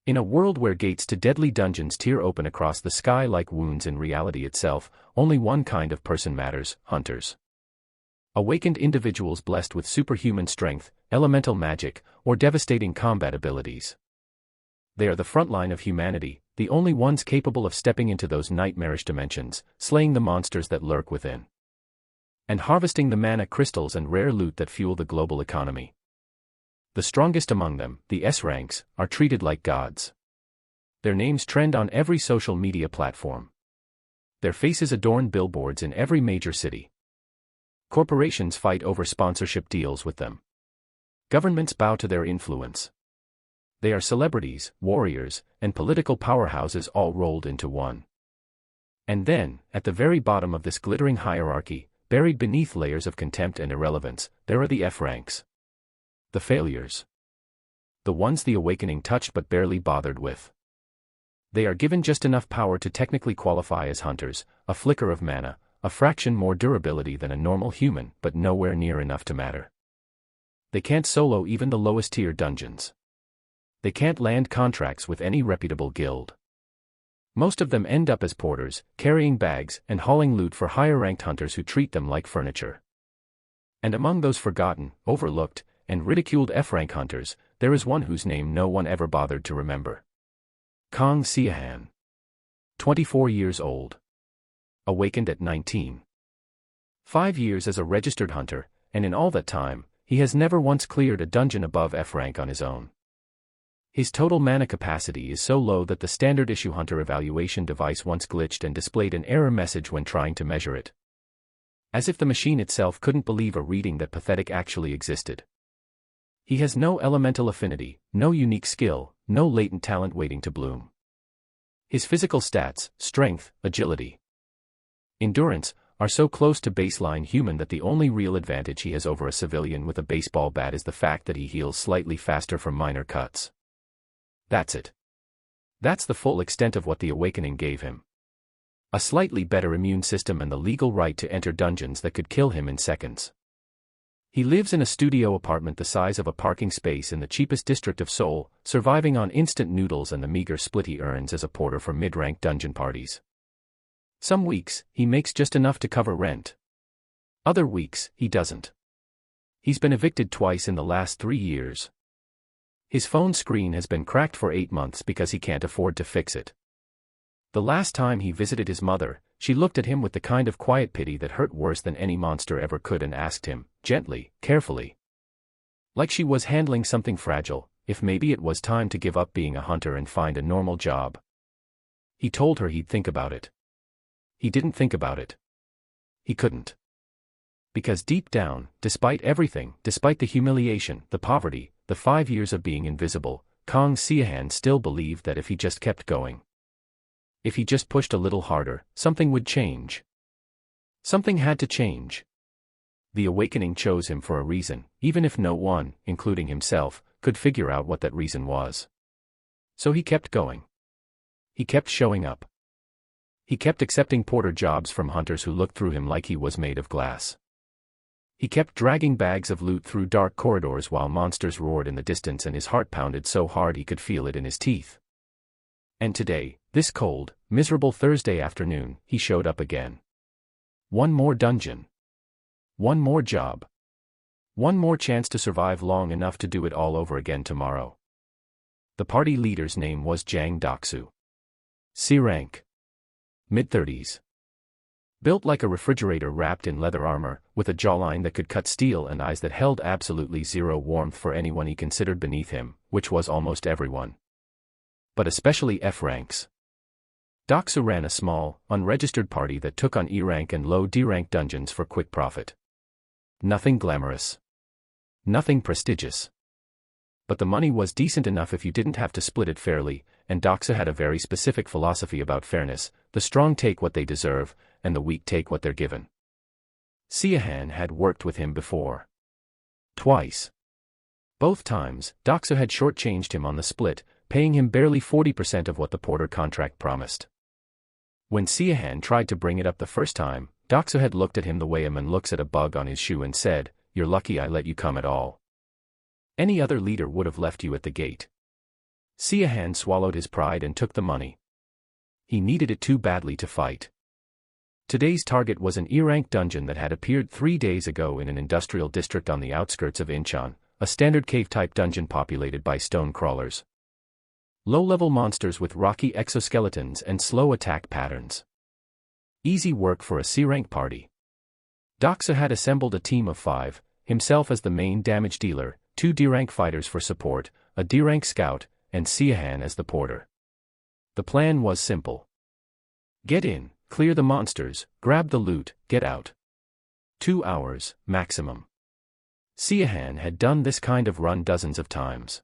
In a world where gates to deadly dungeons tear open across the sky like wounds in reality itself, only one kind of person matters: hunters. Awakened individuals blessed with superhuman strength, elemental magic, or devastating combat abilities. They are the front line of humanity, the only ones capable of stepping into those nightmarish dimensions, slaying the monsters that lurk within, and harvesting the mana crystals and rare loot that fuel the global economy. The strongest among them, the S-ranks, are treated like gods. Their names trend on every social media platform. Their faces adorn billboards in every major city. Corporations fight over sponsorship deals with them. Governments bow to their influence. They are celebrities, warriors, and political powerhouses all rolled into one. And then, at the very bottom of this glittering hierarchy, buried beneath layers of contempt and irrelevance, there are the F-ranks. The failures. The ones the awakening touched but barely bothered with. They are given just enough power to technically qualify as hunters, a flicker of mana, a fraction more durability than a normal human, but nowhere near enough to matter. They can't solo even the lowest tier dungeons. They can't land contracts with any reputable guild. Most of them end up as porters, carrying bags and hauling loot for higher-ranked hunters who treat them like furniture. And among those forgotten, overlooked, and ridiculed F-rank hunters, there is one whose name no one ever bothered to remember. Kang Seahan. 24 years old. Awakened at 19. 5 years as a registered hunter, and in all that time, he has never once cleared a dungeon above F-rank on his own. His total mana capacity is so low that the standard issue hunter evaluation device once glitched and displayed an error message when trying to measure it. As if the machine itself couldn't believe a reading that pathetic actually existed. He has no elemental affinity, no unique skill, no latent talent waiting to bloom. His physical stats, strength, agility, endurance, are so close to baseline human that the only real advantage he has over a civilian with a baseball bat is the fact that he heals slightly faster from minor cuts. That's it. That's the full extent of what the awakening gave him. A slightly better immune system and the legal right to enter dungeons that could kill him in seconds. He lives in a studio apartment the size of a parking space in the cheapest district of Seoul, surviving on instant noodles and the meager split he earns as a porter for mid-rank dungeon parties. Some weeks, he makes just enough to cover rent. Other weeks, he doesn't. He's been evicted twice in the last 3 years. His phone screen has been cracked for 8 months because he can't afford to fix it. The last time he visited his mother, she looked at him with the kind of quiet pity that hurt worse than any monster ever could and asked him, gently, carefully, like she was handling something fragile, if maybe it was time to give up being a hunter and find a normal job. He told her he'd think about it. He didn't think about it. He couldn't. Because deep down, despite everything, despite the humiliation, the poverty, the 5 years of being invisible, Kang Seahan still believed that if he just kept going, if he just pushed a little harder, something would change. Something had to change. The awakening chose him for a reason, even if no one, including himself, could figure out what that reason was. So he kept going. He kept showing up. He kept accepting porter jobs from hunters who looked through him like he was made of glass. He kept dragging bags of loot through dark corridors while monsters roared in the distance and his heart pounded so hard he could feel it in his teeth. And today, this cold, miserable Thursday afternoon, he showed up again. One more dungeon. One more job. One more chance to survive long enough to do it all over again tomorrow. The party leader's name was Jang Doksu. C rank. Mid-30s. Built like a refrigerator wrapped in leather armor, with a jawline that could cut steel and eyes that held absolutely zero warmth for anyone he considered beneath him, which was almost everyone. But especially F-ranks. Doksu ran a small, unregistered party that took on E-rank and low D-rank dungeons for quick profit. Nothing glamorous. Nothing prestigious. But the money was decent enough if you didn't have to split it fairly, and Doksu had a very specific philosophy about fairness: the strong take what they deserve, and the weak take what they're given. Seahan had worked with him before. Twice. Both times, Doksu had shortchanged him on the split, paying him barely 40% of what the porter contract promised. When Seahan tried to bring it up the first time, Doksu had looked at him the way a man looks at a bug on his shoe and said, "You're lucky I let you come at all. Any other leader would have left you at the gate." Siahan swallowed his pride and took the money. He needed it too badly to fight. Today's target was an E-rank dungeon that had appeared 3 days ago in an industrial district on the outskirts of Incheon, a standard cave-type dungeon populated by stone crawlers. Low-level monsters with rocky exoskeletons and slow attack patterns. Easy work for a C-rank party. Doxa had assembled a team of 5, himself as the main damage dealer, 2 D-rank fighters for support, a D-rank scout, and Siahan as the porter. The plan was simple. Get in, clear the monsters, grab the loot, get out. 2 hours, maximum. Siahan had done this kind of run dozens of times.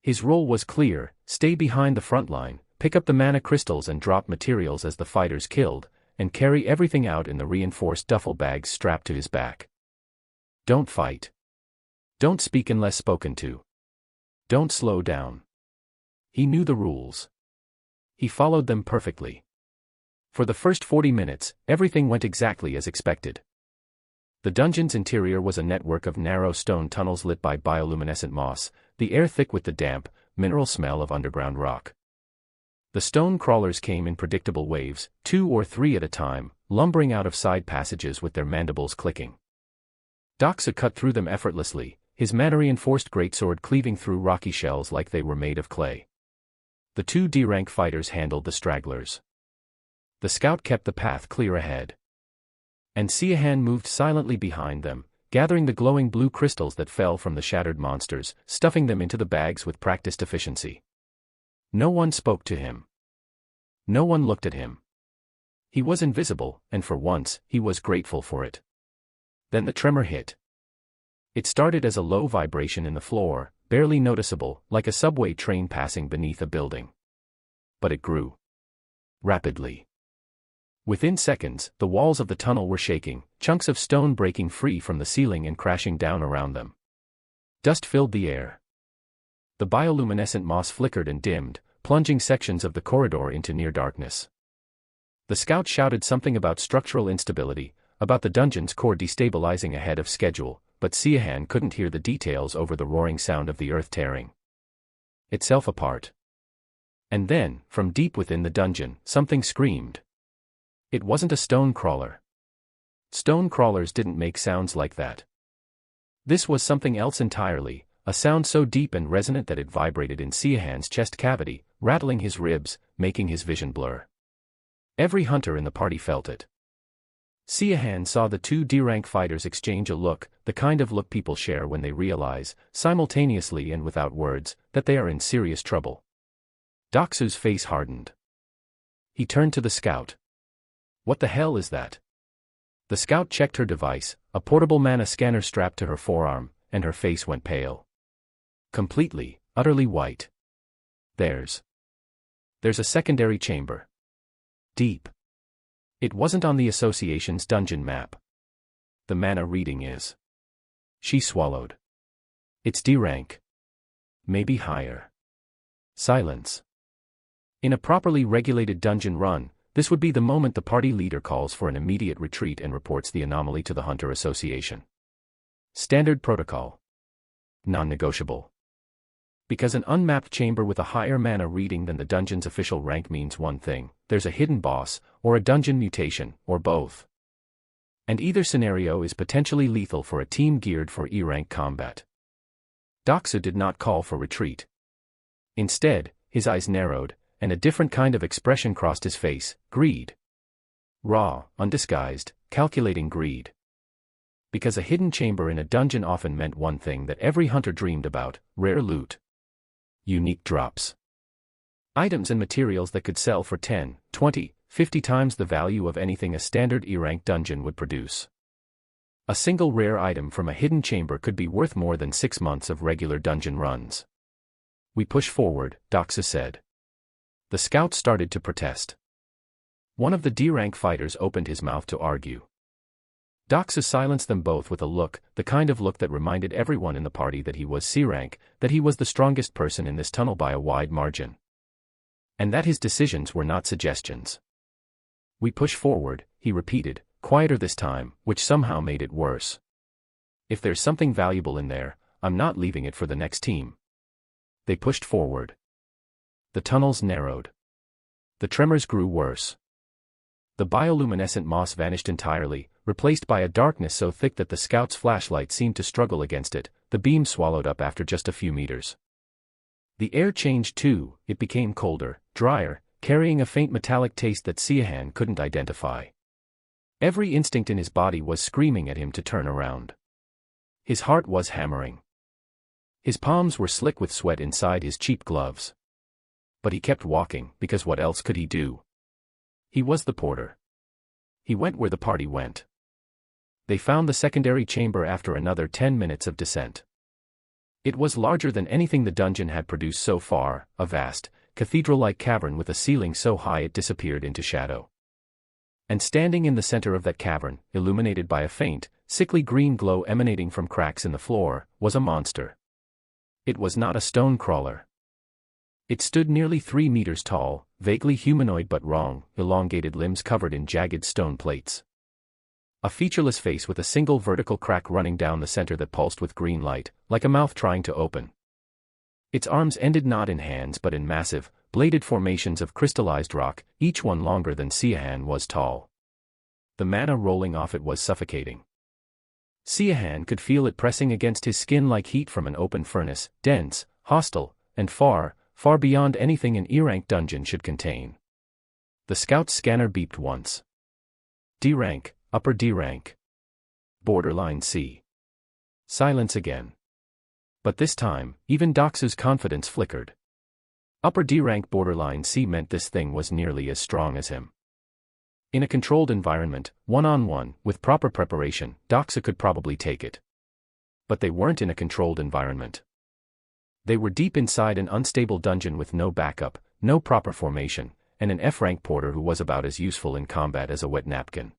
His role was clear: stay behind the front line, pick up the mana crystals and drop materials as the fighters killed, and carry everything out in the reinforced duffel bags strapped to his back. Don't fight. Don't speak unless spoken to. Don't slow down. He knew the rules. He followed them perfectly. For the first 40 minutes, everything went exactly as expected. The dungeon's interior was a network of narrow stone tunnels lit by bioluminescent moss, the air thick with the damp, mineral smell of underground rock. The stone crawlers came in predictable waves, 2 or 3 at a time, lumbering out of side passages with their mandibles clicking. Doxa cut through them effortlessly, his mana-reinforced greatsword cleaving through rocky shells like they were made of clay. The 2 D-rank fighters handled the stragglers. The scout kept the path clear ahead. And Siahan moved silently behind them, gathering the glowing blue crystals that fell from the shattered monsters, stuffing them into the bags with practiced efficiency. No one spoke to him. No one looked at him. He was invisible, and for once, he was grateful for it. Then the tremor hit. It started as a low vibration in the floor, barely noticeable, like a subway train passing beneath a building. But it grew. Rapidly. Within seconds, the walls of the tunnel were shaking, chunks of stone breaking free from the ceiling and crashing down around them. Dust filled the air. The bioluminescent moss flickered and dimmed, plunging sections of the corridor into near darkness. The scout shouted something about structural instability, about the dungeon's core destabilizing ahead of schedule, but Siahan couldn't hear the details over the roaring sound of the earth tearing itself apart. And then, from deep within the dungeon, something screamed. It wasn't a stone crawler. Stone crawlers didn't make sounds like that. This was something else entirely, a sound so deep and resonant that it vibrated in Siahan's chest cavity, rattling his ribs, making his vision blur. Every hunter in the party felt it. Siahan saw the 2 D-rank fighters exchange a look, the kind of look people share when they realize, simultaneously and without words, that they are in serious trouble. Doxu's face hardened. He turned to the scout. What the hell is that? The scout checked her device, a portable mana scanner strapped to her forearm, and her face went pale. Completely, utterly white. There's a secondary chamber. Deep. It wasn't on the association's dungeon map. The mana reading is. She swallowed. It's D-rank. Maybe higher. Silence. In a properly regulated dungeon run, this would be the moment the party leader calls for an immediate retreat and reports the anomaly to the Hunter Association. Standard protocol. Non-negotiable. Because an unmapped chamber with a higher mana reading than the dungeon's official rank means one thing: there's a hidden boss, or a dungeon mutation, or both. And either scenario is potentially lethal for a team geared for E-rank combat. Doxa did not call for retreat. Instead, his eyes narrowed, and a different kind of expression crossed his face: greed. Raw, undisguised, calculating greed. Because a hidden chamber in a dungeon often meant one thing that every hunter dreamed about: rare loot. Unique drops. Items and materials that could sell for 10, 20, 50 times the value of anything a standard E-rank dungeon would produce. A single rare item from a hidden chamber could be worth more than 6 months of regular dungeon runs. We push forward, Doxa said. The scout started to protest. One of the D-rank fighters opened his mouth to argue. Doxa silenced them both with a look, the kind of look that reminded everyone in the party that he was C-rank, that he was the strongest person in this tunnel by a wide margin. And that his decisions were not suggestions. We push forward, he repeated, quieter this time, which somehow made it worse. If there's something valuable in there, I'm not leaving it for the next team. They pushed forward. The tunnels narrowed. The tremors grew worse. The bioluminescent moss vanished entirely, replaced by a darkness so thick that the scout's flashlight seemed to struggle against it, the beam swallowed up after just a few meters. The air changed too, it became colder, drier, carrying a faint metallic taste that Siahan couldn't identify. Every instinct in his body was screaming at him to turn around. His heart was hammering. His palms were slick with sweat inside his cheap gloves. But he kept walking, because what else could he do? He was the porter. He went where the party went. They found the secondary chamber after another 10 minutes of descent. It was larger than anything the dungeon had produced so far, a vast, cathedral-like cavern with a ceiling so high it disappeared into shadow. And standing in the center of that cavern, illuminated by a faint, sickly green glow emanating from cracks in the floor, was a monster. It was not a stone crawler. It stood nearly 3 meters tall, vaguely humanoid but wrong, elongated limbs covered in jagged stone plates. A featureless face with a single vertical crack running down the center that pulsed with green light, like a mouth trying to open. Its arms ended not in hands but in massive, bladed formations of crystallized rock, each one longer than Siahan was tall. The mana rolling off it was suffocating. Siahan could feel it pressing against his skin like heat from an open furnace, dense, hostile, and far, far beyond anything an E-rank dungeon should contain. The scout's scanner beeped once. D rank, upper D rank. Borderline C. Silence again. But this time, even Doxu's confidence flickered. Upper D rank borderline C meant this thing was nearly as strong as him. In a controlled environment, one-on-one, with proper preparation, Doxa could probably take it. But they weren't in a controlled environment. They were deep inside an unstable dungeon with no backup, no proper formation, and an F-rank porter who was about as useful in combat as a wet napkin.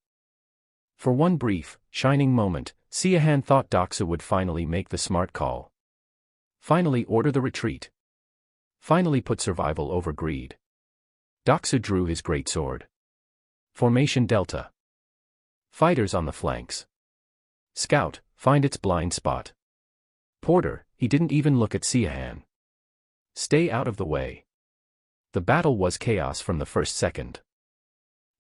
For one brief, shining moment, Siahan thought Doxa would finally make the smart call. Finally order the retreat. Finally put survival over greed. Doxa drew his greatsword. Formation Delta. Fighters on the flanks. Scout, find its blind spot. Porter, he didn't even look at Siahan. Stay out of the way. The battle was chaos from the first second.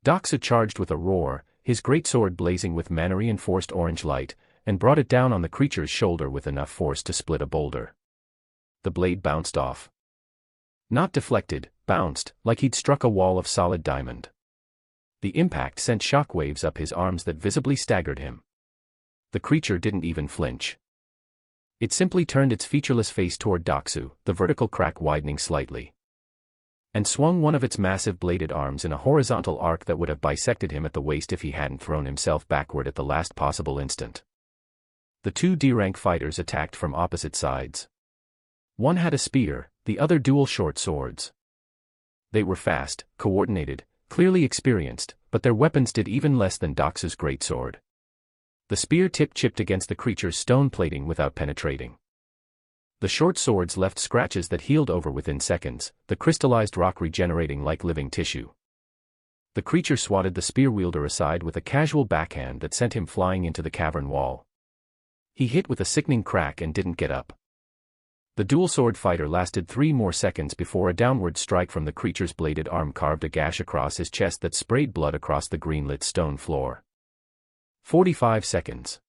Doxa charged with a roar, his greatsword blazing with mana-reinforced orange light, and brought it down on the creature's shoulder with enough force to split a boulder. The blade bounced off. Not deflected, bounced, like he'd struck a wall of solid diamond. The impact sent shockwaves up his arms that visibly staggered him. The creature didn't even flinch. It simply turned its featureless face toward Doxu, the vertical crack widening slightly. And swung one of its massive bladed arms in a horizontal arc that would have bisected him at the waist if he hadn't thrown himself backward at the last possible instant. The two D-rank fighters attacked from opposite sides. One had a spear, the other dual short swords. They were fast, coordinated, clearly experienced, but their weapons did even less than Doxu's greatsword. The spear tip chipped against the creature's stone plating without penetrating. The short swords left scratches that healed over within seconds, the crystallized rock regenerating like living tissue. The creature swatted the spear wielder aside with a casual backhand that sent him flying into the cavern wall. He hit with a sickening crack and didn't get up. The dual sword fighter lasted 3 more seconds before a downward strike from the creature's bladed arm carved a gash across his chest that sprayed blood across the green-lit stone floor. 45 seconds.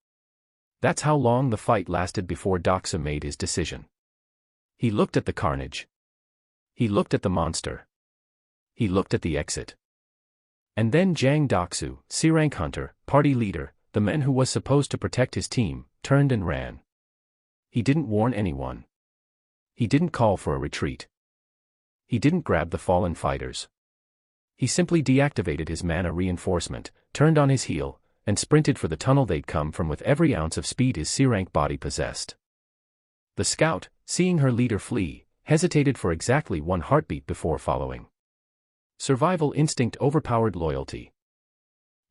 That's how long the fight lasted before Doxa made his decision. He looked at the carnage. He looked at the monster. He looked at the exit. And then Jang Doxu, C-rank hunter, party leader, the man who was supposed to protect his team, turned and ran. He didn't warn anyone. He didn't call for a retreat. He didn't grab the fallen fighters. He simply deactivated his mana reinforcement, turned on his heel, and sprinted for the tunnel they'd come from with every ounce of speed his C-rank body possessed. The scout, seeing her leader flee, hesitated for exactly 1 heartbeat before following. Survival instinct overpowered loyalty.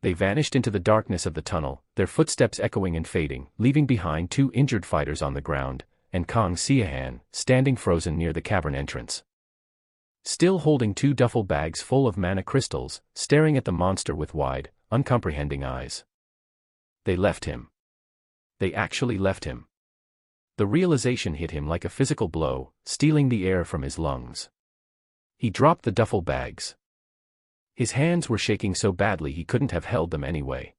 They vanished into the darkness of the tunnel, their footsteps echoing and fading, leaving behind 2 injured fighters on the ground, and Kang Siahan, standing frozen near the cavern entrance. Still holding 2 duffel bags full of mana crystals, staring at the monster with wide, uncomprehending eyes. They left him. They actually left him. The realization hit him like a physical blow, stealing the air from his lungs. He dropped the duffel bags. His hands were shaking so badly he couldn't have held them anyway.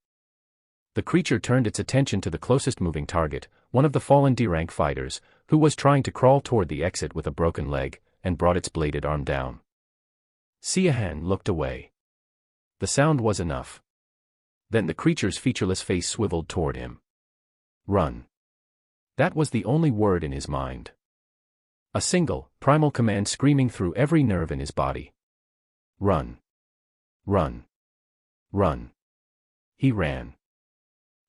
The creature turned its attention to the closest moving target, one of the fallen D-rank fighters, who was trying to crawl toward the exit with a broken leg, and brought its bladed arm down. Siahan looked away. The sound was enough. Then the creature's featureless face swiveled toward him. Run. That was the only word in his mind. A single, primal command screaming through every nerve in his body. Run. Run. Run. He ran.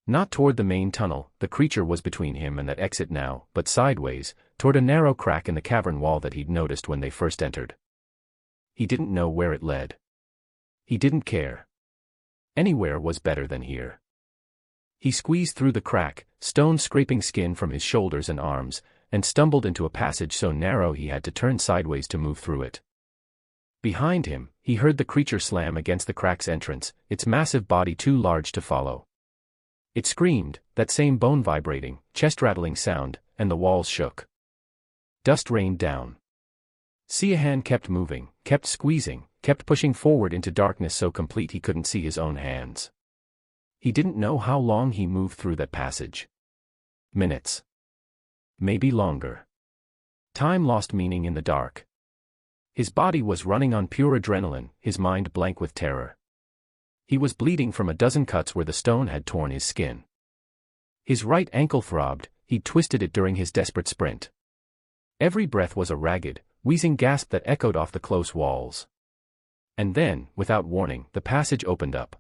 Not toward the main tunnel, the creature was between him and that exit now, but sideways, toward a narrow crack in the cavern wall that he'd noticed when they first entered. He didn't know where it led. He didn't care. Anywhere was better than here. He squeezed through the crack, stone scraping skin from his shoulders and arms, and stumbled into a passage so narrow he had to turn sideways to move through it. Behind him, he heard the creature slam against the crack's entrance, its massive body too large to follow. It screamed, that same bone-vibrating, chest-rattling sound, and the walls shook. Dust rained down. Siahan kept moving, kept squeezing, kept pushing forward into darkness so complete he couldn't see his own hands. He didn't know how long he moved through that passage. Minutes. Maybe longer. Time lost meaning in the dark. His body was running on pure adrenaline, his mind blank with terror. He was bleeding from a dozen cuts where the stone had torn his skin. His right ankle throbbed, he'd twisted it during his desperate sprint. Every breath was a ragged, wheezing gasp that echoed off the close walls. And then, without warning, the passage opened up.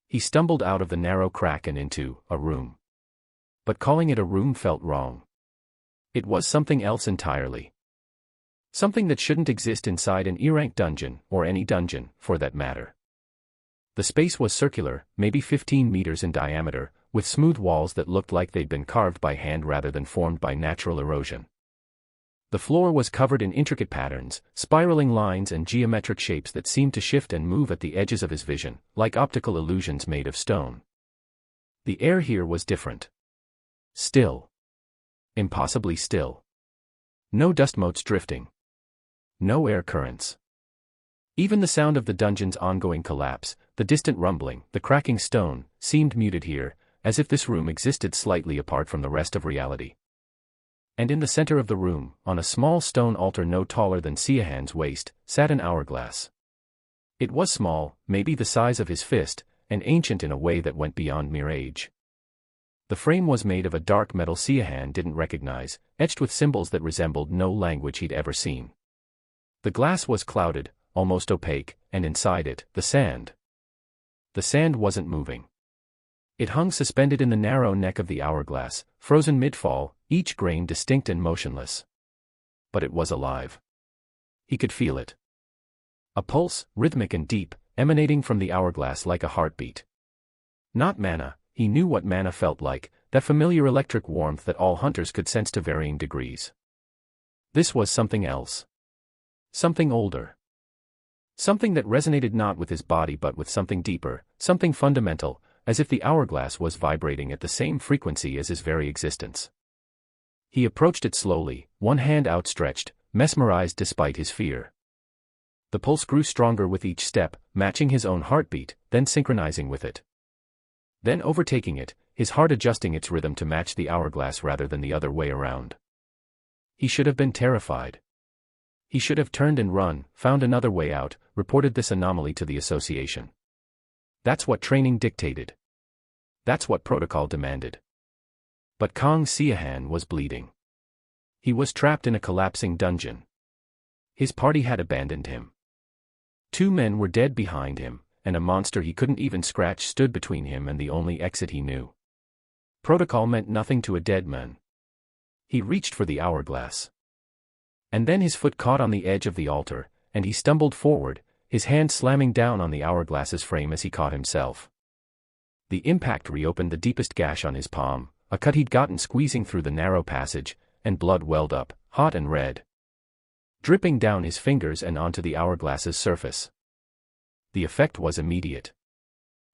He stumbled out of the narrow crack and into a room. But calling it a room felt wrong. It was something else entirely. Something that shouldn't exist inside an E-rank dungeon, or any dungeon, for that matter. The space was circular, maybe 15 meters in diameter, with smooth walls that looked like they'd been carved by hand rather than formed by natural erosion. The floor was covered in intricate patterns, spiraling lines and geometric shapes that seemed to shift and move at the edges of his vision, like optical illusions made of stone. The air here was different. Still. Impossibly still. No dust motes drifting. No air currents. Even the sound of the dungeon's ongoing collapse, the distant rumbling, the cracking stone, seemed muted here, as if this room existed slightly apart from the rest of reality. And in the center of the room, on a small stone altar no taller than Siahan's waist, sat an hourglass. It was small, maybe the size of his fist, and ancient in a way that went beyond mere age. The frame was made of a dark metal Siahan didn't recognize, etched with symbols that resembled no language he'd ever seen. The glass was clouded, almost opaque, and inside it, the sand. The sand wasn't moving. It hung suspended in the narrow neck of the hourglass, frozen mid-fall, each grain distinct and motionless. But it was alive. He could feel it. A pulse, rhythmic and deep, emanating from the hourglass like a heartbeat. Not mana, he knew what mana felt like, that familiar electric warmth that all hunters could sense to varying degrees. This was something else. Something older. Something that resonated not with his body but with something deeper, something fundamental, as if the hourglass was vibrating at the same frequency as his very existence. He approached it slowly, one hand outstretched, mesmerized despite his fear. The pulse grew stronger with each step, matching his own heartbeat, then synchronizing with it. Then overtaking it, his heart adjusting its rhythm to match the hourglass rather than the other way around. He should have been terrified. He should have turned and run, found another way out, reported this anomaly to the association. That's what training dictated. That's what protocol demanded. But Kang Siahan was bleeding. He was trapped in a collapsing dungeon. His party had abandoned him. 2 men were dead behind him, and a monster he couldn't even scratch stood between him and the only exit he knew. Protocol meant nothing to a dead man. He reached for the hourglass. And then his foot caught on the edge of the altar, and he stumbled forward, his hand slamming down on the hourglass's frame as he caught himself. The impact reopened the deepest gash on his palm, a cut he'd gotten squeezing through the narrow passage, and blood welled up, hot and red, dripping down his fingers and onto the hourglass's surface. The effect was immediate.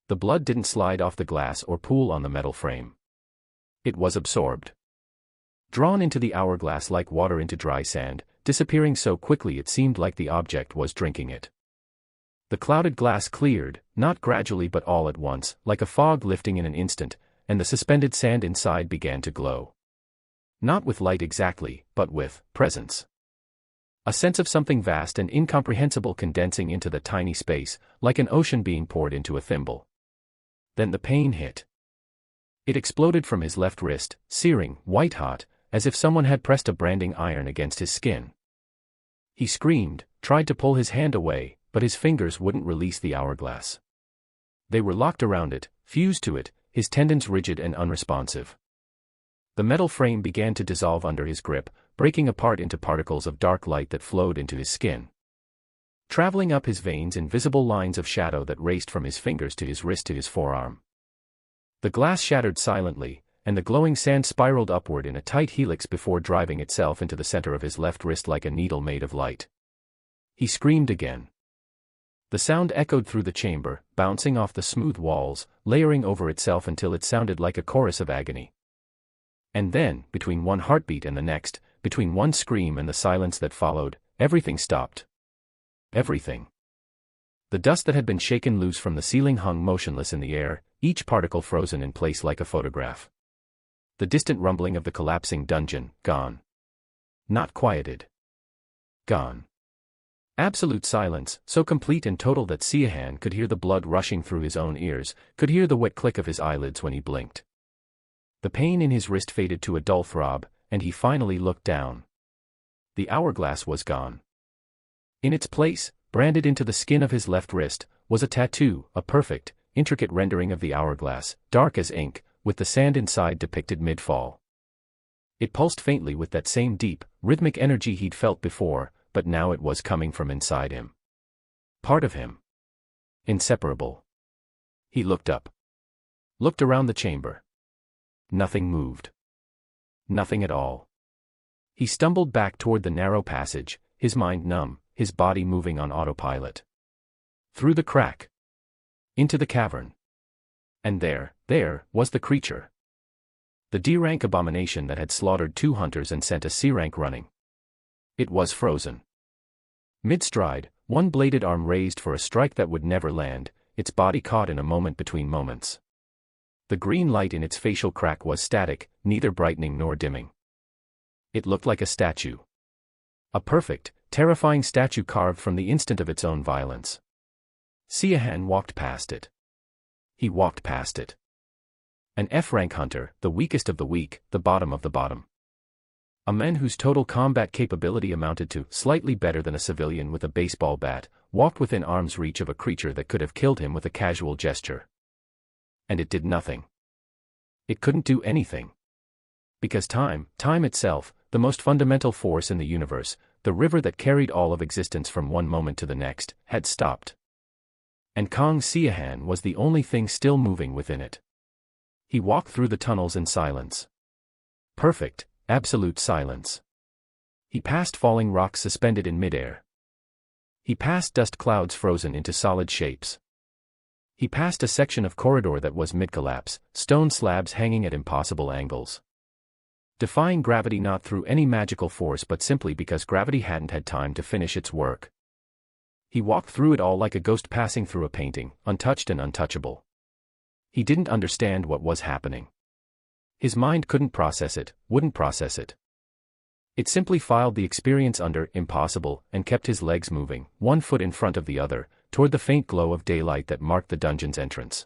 The blood didn't slide off the glass or pool on the metal frame. It was absorbed. Drawn into the hourglass like water into dry sand, disappearing so quickly it seemed like the object was drinking it. The clouded glass cleared, not gradually but all at once, like a fog lifting in an instant, and the suspended sand inside began to glow. Not with light exactly, but with presence. A sense of something vast and incomprehensible condensing into the tiny space, like an ocean being poured into a thimble. Then the pain hit. It exploded from his left wrist, searing, white-hot, as if someone had pressed a branding iron against his skin. He screamed, tried to pull his hand away, but his fingers wouldn't release the hourglass. They were locked around it, fused to it, his tendons rigid and unresponsive. The metal frame began to dissolve under his grip, breaking apart into particles of dark light that flowed into his skin. Traveling up his veins in visible lines of shadow that raced from his fingers to his wrist to his forearm. The glass shattered silently, and the glowing sand spiraled upward in a tight helix before driving itself into the center of his left wrist like a needle made of light. He screamed again. The sound echoed through the chamber, bouncing off the smooth walls, layering over itself until it sounded like a chorus of agony. And then, between one heartbeat and the next, between one scream and the silence that followed, everything stopped. Everything. The dust that had been shaken loose from the ceiling hung motionless in the air, each particle frozen in place like a photograph. The distant rumbling of the collapsing dungeon, gone. Not quieted. Gone. Absolute silence, so complete and total that Siahan could hear the blood rushing through his own ears, could hear the wet click of his eyelids when he blinked. The pain in his wrist faded to a dull throb, and he finally looked down. The hourglass was gone. In its place, branded into the skin of his left wrist, was a tattoo, a perfect, intricate rendering of the hourglass, dark as ink, with the sand inside depicted mid-fall. It pulsed faintly with that same deep, rhythmic energy he'd felt before, but now it was coming from inside him. Part of him. Inseparable. He looked up. Looked around the chamber. Nothing moved. Nothing at all. He stumbled back toward the narrow passage, his mind numb, his body moving on autopilot. Through the crack. Into the cavern. And there was the creature. The D-rank abomination that had slaughtered 2 hunters and sent a C-rank running. It was frozen. Mid-stride, one bladed arm raised for a strike that would never land, its body caught in a moment between moments. The green light in its facial crack was static, neither brightening nor dimming. It looked like a statue. A perfect, terrifying statue carved from the instant of its own violence. Siahan walked past it. He walked past it. An F-rank hunter, the weakest of the weak, the bottom of the bottom. A man whose total combat capability amounted to slightly better than a civilian with a baseball bat, walked within arm's reach of a creature that could have killed him with a casual gesture. And it did nothing. It couldn't do anything. Because time itself, the most fundamental force in the universe, the river that carried all of existence from one moment to the next, had stopped. And Kang Siahan was the only thing still moving within it. He walked through the tunnels in silence. Perfect, absolute silence. He passed falling rocks suspended in midair. He passed dust clouds frozen into solid shapes. He passed a section of corridor that was mid-collapse, stone slabs hanging at impossible angles. Defying gravity not through any magical force but simply because gravity hadn't had time to finish its work. He walked through it all like a ghost passing through a painting, untouched and untouchable. He didn't understand what was happening. His mind couldn't process it, wouldn't process it. It simply filed the experience under impossible and kept his legs moving, one foot in front of the other, toward the faint glow of daylight that marked the dungeon's entrance.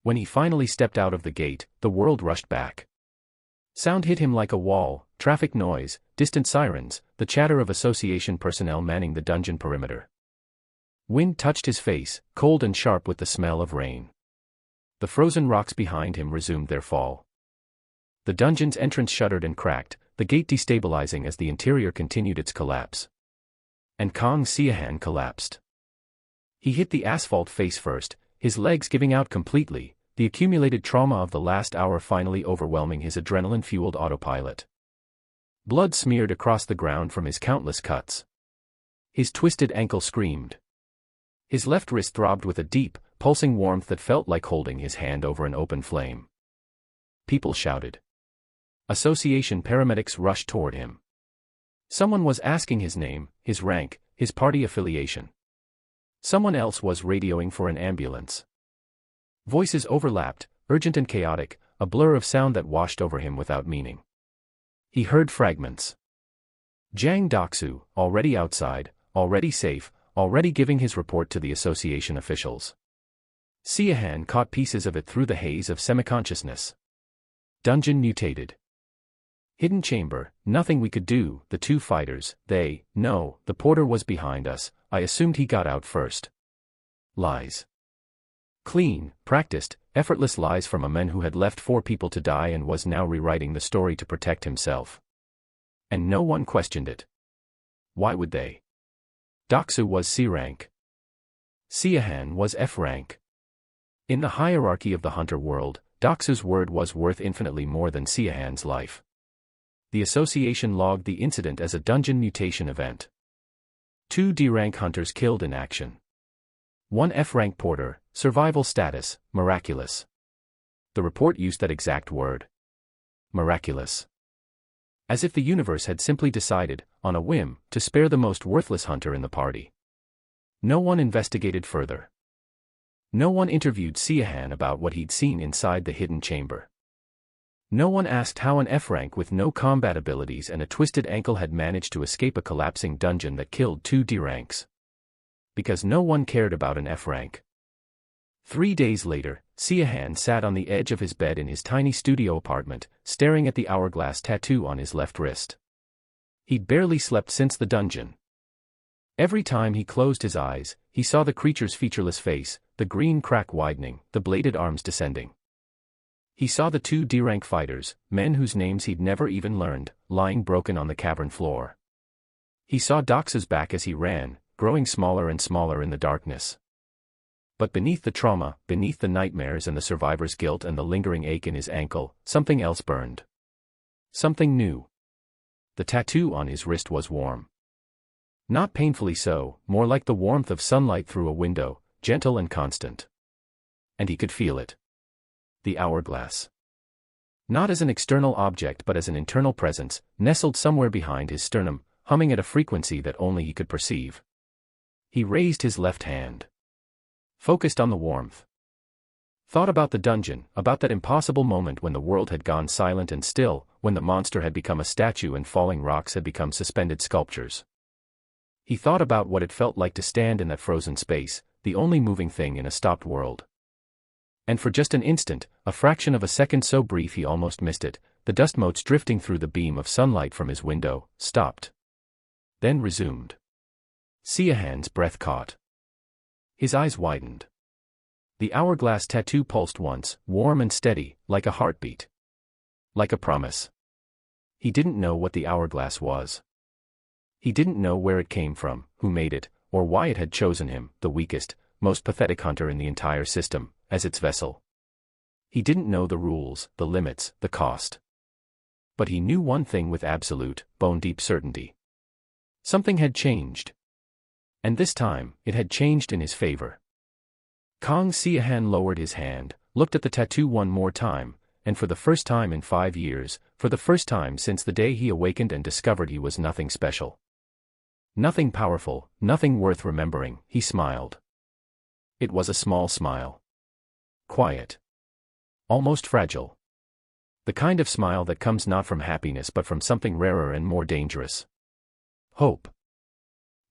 When he finally stepped out of the gate, the world rushed back. Sound hit him like a wall, traffic noise, distant sirens, the chatter of association personnel manning the dungeon perimeter. Wind touched his face, cold and sharp with the smell of rain. The frozen rocks behind him resumed their fall. The dungeon's entrance shuddered and cracked, the gate destabilizing as the interior continued its collapse. And Kang Siahan collapsed. He hit the asphalt face first, his legs giving out completely, the accumulated trauma of the last hour finally overwhelming his adrenaline-fueled autopilot. Blood smeared across the ground from his countless cuts. His twisted ankle screamed. His left wrist throbbed with a deep, pulsing warmth that felt like holding his hand over an open flame. People shouted. Association paramedics rushed toward him. Someone was asking his name, his rank, his party affiliation. Someone else was radioing for an ambulance. Voices overlapped, urgent and chaotic, a blur of sound that washed over him without meaning. He heard fragments. Jang Doksu, already outside, already safe, already giving his report to the association officials. Siahan caught pieces of it through the haze of semi-consciousness. Dungeon mutated. Hidden chamber, nothing we could do, the two fighters, no, the porter was behind us, I assumed he got out first. Lies. Clean, practiced, effortless lies from a man who had left 4 people to die and was now rewriting the story to protect himself. And no one questioned it. Why would they? Doksu was C rank. Siahan was F rank. In the hierarchy of the hunter world, Doksu's word was worth infinitely more than Siahan's life. The association logged the incident as a dungeon mutation event. 2 D-rank hunters killed in action. 1 F-rank porter, survival status, miraculous. The report used that exact word. Miraculous. As if the universe had simply decided, on a whim, to spare the most worthless hunter in the party. No one investigated further. No one interviewed Siahan about what he'd seen inside the hidden chamber. No one asked how an F-rank with no combat abilities and a twisted ankle had managed to escape a collapsing dungeon that killed 2 D-ranks. Because no one cared about an F-rank. 3 days later, Siahan sat on the edge of his bed in his tiny studio apartment, staring at the hourglass tattoo on his left wrist. He'd barely slept since the dungeon. Every time he closed his eyes, he saw the creature's featureless face, the green crack widening, the bladed arms descending. He saw the 2 D-rank fighters, men whose names he'd never even learned, lying broken on the cavern floor. He saw Doksu's back as he ran, growing smaller and smaller in the darkness. But beneath the trauma, beneath the nightmares and the survivor's guilt and the lingering ache in his ankle, something else burned. Something new. The tattoo on his wrist was warm. Not painfully so, more like the warmth of sunlight through a window, gentle and constant. And he could feel it. The hourglass. Not as an external object but as an internal presence, nestled somewhere behind his sternum, humming at a frequency that only he could perceive. He raised his left hand. Focused on the warmth. Thought about the dungeon, about that impossible moment when the world had gone silent and still, when the monster had become a statue and falling rocks had become suspended sculptures. He thought about what it felt like to stand in that frozen space, the only moving thing in a stopped world. And for just an instant, a fraction of a second so brief he almost missed it, the dust motes drifting through the beam of sunlight from his window, stopped. Then resumed. Siahan's breath caught. His eyes widened. The hourglass tattoo pulsed once, warm and steady, like a heartbeat. Like a promise. He didn't know what the hourglass was. He didn't know where it came from, who made it, or why it had chosen him, the weakest, most pathetic hunter in the entire system, as its vessel. He didn't know the rules, the limits, the cost. But he knew one thing with absolute, bone-deep certainty. Something had changed. And this time, it had changed in his favor. Kang Siahan lowered his hand, looked at the tattoo one more time, and for the first time in 5 years, for the first time since the day he awakened and discovered he was nothing special. Nothing powerful, nothing worth remembering, he smiled. It was a small smile. Quiet. Almost fragile. The kind of smile that comes not from happiness but from something rarer and more dangerous. Hope.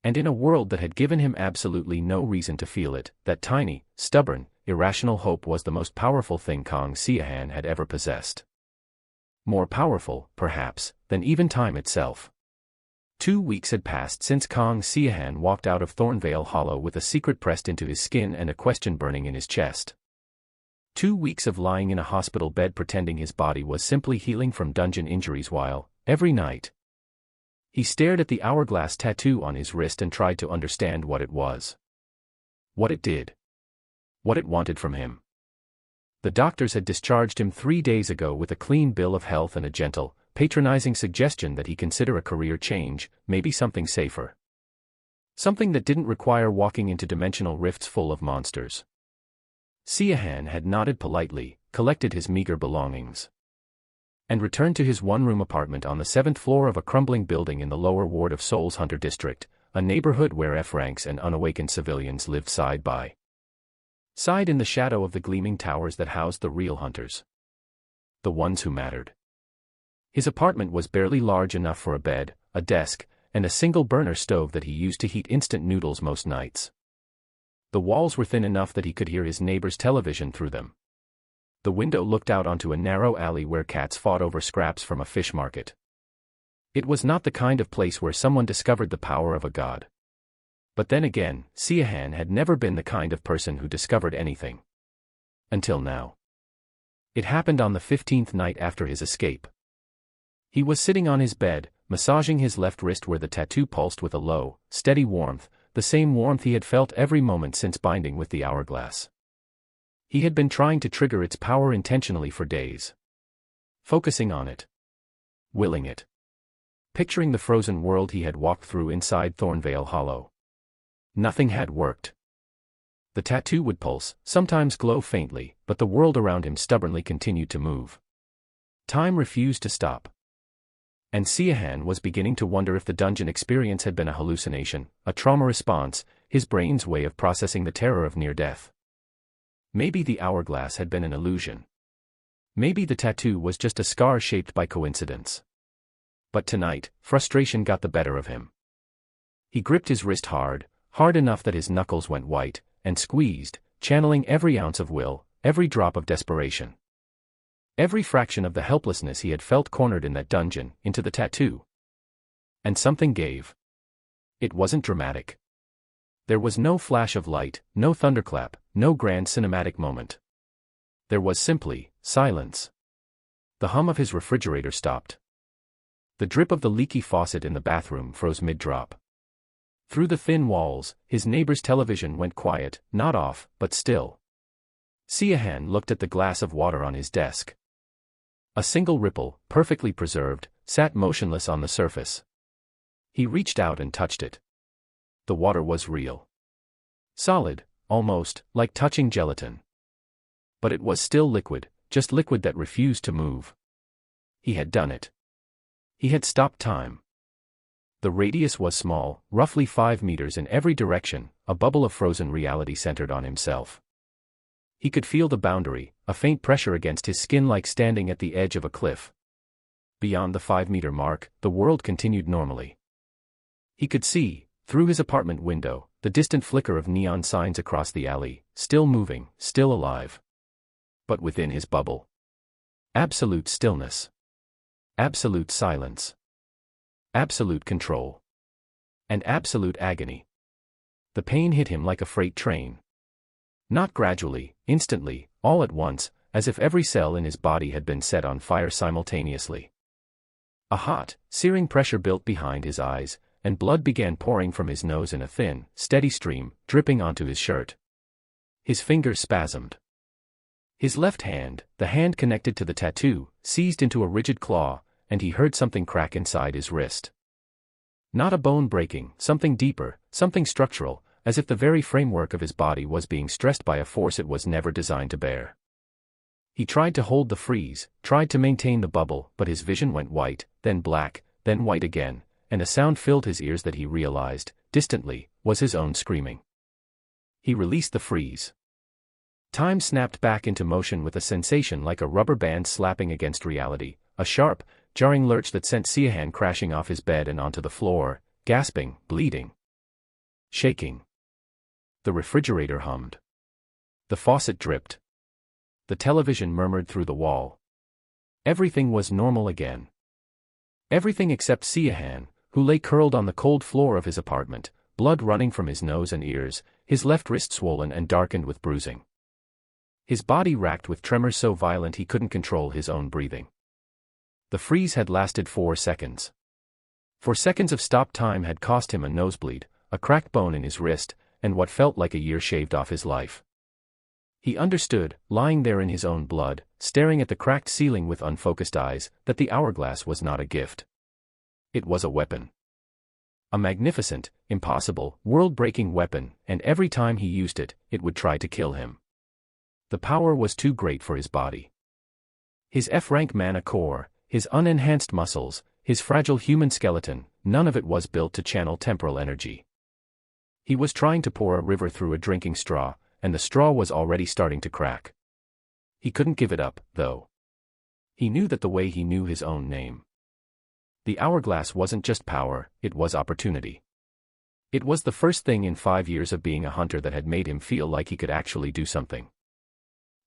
And in a world that had given him absolutely no reason to feel it, that tiny, stubborn, irrational hope was the most powerful thing Kang Siahan had ever possessed. More powerful, perhaps, than even time itself. 2 weeks had passed since Kang Siahan walked out of Thornvale Hollow with a secret pressed into his skin and a question burning in his chest. 2 weeks of lying in a hospital bed pretending his body was simply healing from dungeon injuries while, every night, he stared at the hourglass tattoo on his wrist and tried to understand what it was. What it did. What it wanted from him. The doctors had discharged him 3 days ago with a clean bill of health and a gentle, patronizing suggestion that he consider a career change, maybe something safer. Something that didn't require walking into dimensional rifts full of monsters. Siahan had nodded politely, collected his meager belongings. and returned to his one-room apartment on the 7th floor of a crumbling building in the lower ward of Seoul's Hunter District, a neighborhood where F-ranks and unawakened civilians lived side by side in the shadow of the gleaming towers that housed the real hunters. The ones who mattered. His apartment was barely large enough for a bed, a desk, and a single burner stove that he used to heat instant noodles most nights. The walls were thin enough that he could hear his neighbor's television through them. The window looked out onto a narrow alley where cats fought over scraps from a fish market. It was not the kind of place where someone discovered the power of a god. But then again, Siahan had never been the kind of person who discovered anything. Until now. It happened on the 15th night after his escape. He was sitting on his bed, massaging his left wrist where the tattoo pulsed with a low, steady warmth, the same warmth he had felt every moment since binding with the hourglass. He had been trying to trigger its power intentionally for days. Focusing on it. Willing it. Picturing the frozen world he had walked through inside Thornvale Hollow. Nothing had worked. The tattoo would pulse, sometimes glow faintly, but the world around him stubbornly continued to move. Time refused to stop. And Siahan was beginning to wonder if the dungeon experience had been a hallucination, a trauma response, his brain's way of processing the terror of near death. Maybe the hourglass had been an illusion. Maybe the tattoo was just a scar shaped by coincidence. But tonight, frustration got the better of him. He gripped his wrist hard, hard enough that his knuckles went white, and squeezed, channeling every ounce of will, every drop of desperation. Every fraction of the helplessness he had felt cornered in that dungeon, into the tattoo. And something gave. It wasn't dramatic. There was no flash of light, no thunderclap, no grand cinematic moment. There was simply silence. The hum of his refrigerator stopped. The drip of the leaky faucet in the bathroom froze mid-drop. Through the thin walls, his neighbor's television went quiet, not off, but still. Siahan looked at the glass of water on his desk. A single ripple, perfectly preserved, sat motionless on the surface. He reached out and touched it. The water was real. Solid, almost, like touching gelatin. But it was still liquid, just liquid that refused to move. He had done it. He had stopped time. The radius was small, roughly 5 meters in every direction, a bubble of frozen reality centered on himself. He could feel the boundary, a faint pressure against his skin like standing at the edge of a cliff. Beyond the 5-meter mark, the world continued normally. He could see, through his apartment window, the distant flicker of neon signs across the alley, still moving, still alive. But within his bubble. Absolute stillness. Absolute silence. Absolute control. And absolute agony. The pain hit him like a freight train. Not gradually, instantly, all at once, as if every cell in his body had been set on fire simultaneously. A hot, searing pressure built behind his eyes, and blood began pouring from his nose in a thin, steady stream, dripping onto his shirt. His fingers spasmed. His left hand, the hand connected to the tattoo, seized into a rigid claw, and he heard something crack inside his wrist. Not a bone breaking, something deeper, something structural, as if the very framework of his body was being stressed by a force it was never designed to bear. He tried to hold the freeze, tried to maintain the bubble, but his vision went white, then black, then white again, and a sound filled his ears that he realized, distantly, was his own screaming. He released the freeze. Time snapped back into motion with a sensation like a rubber band slapping against reality, a sharp, jarring lurch that sent Siahan crashing off his bed and onto the floor, gasping, bleeding. Shaking. The refrigerator hummed. The faucet dripped. The television murmured through the wall. Everything was normal again. Everything except Siahan, who lay curled on the cold floor of his apartment, blood running from his nose and ears, his left wrist swollen and darkened with bruising. His body racked with tremors so violent he couldn't control his own breathing. The freeze had lasted 4 seconds. 4 seconds of stop time had cost him a nosebleed, a cracked bone in his wrist, and what felt like a year shaved off his life. He understood, lying there in his own blood, staring at the cracked ceiling with unfocused eyes, that the hourglass was not a gift. It was a weapon. A magnificent, impossible, world-breaking weapon, and every time he used it, it would try to kill him. The power was too great for his body. His F-rank mana core, his unenhanced muscles, his fragile human skeleton, none of it was built to channel temporal energy. He was trying to pour a river through a drinking straw, and the straw was already starting to crack. He couldn't give it up, though. He knew that the way he knew his own name. The hourglass wasn't just power, it was opportunity. It was the first thing in 5 years of being a hunter that had made him feel like he could actually do something.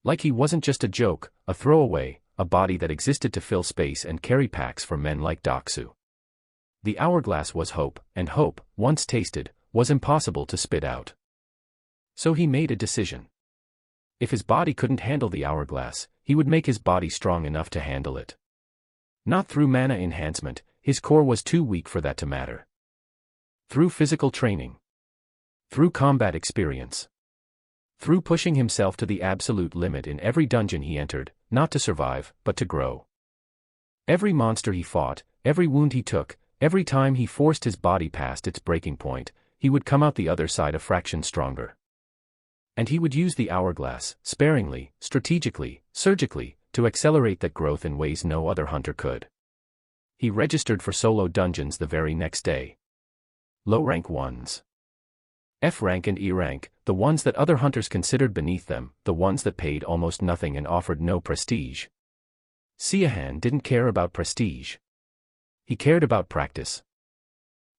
Like he wasn't just a joke, a throwaway, a body that existed to fill space and carry packs for men like Doksu. The hourglass was hope, and hope, once tasted, was impossible to spit out. So he made a decision. If his body couldn't handle the hourglass, he would make his body strong enough to handle it. Not through mana enhancement, his core was too weak for that to matter. Through physical training. Through combat experience. Through pushing himself to the absolute limit in every dungeon he entered, not to survive, but to grow. Every monster he fought, every wound he took, every time he forced his body past its breaking point, he would come out the other side a fraction stronger. And he would use the hourglass, sparingly, strategically, surgically, to accelerate that growth in ways no other hunter could. He registered for solo dungeons the very next day. Low-rank ones. F rank and E rank, the ones that other hunters considered beneath them, the ones that paid almost nothing and offered no prestige. Siahan didn't care about prestige. He cared about practice.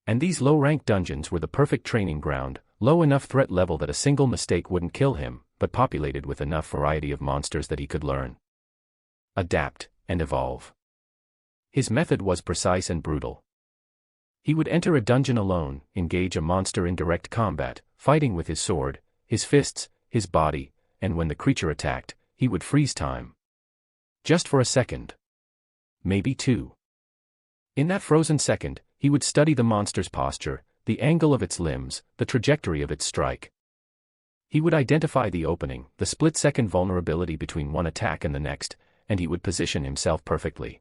And these low-rank dungeons were the perfect training ground, low enough threat level that a single mistake wouldn't kill him, but populated with enough variety of monsters that he could learn, adapt, and evolve. His method was precise and brutal. He would enter a dungeon alone, engage a monster in direct combat, fighting with his sword, his fists, his body, and when the creature attacked, he would freeze time. Just for a second. Maybe 2. In that frozen second, he would study the monster's posture, the angle of its limbs, the trajectory of its strike. He would identify the opening, the split-second vulnerability between one attack and the next, and he would position himself perfectly.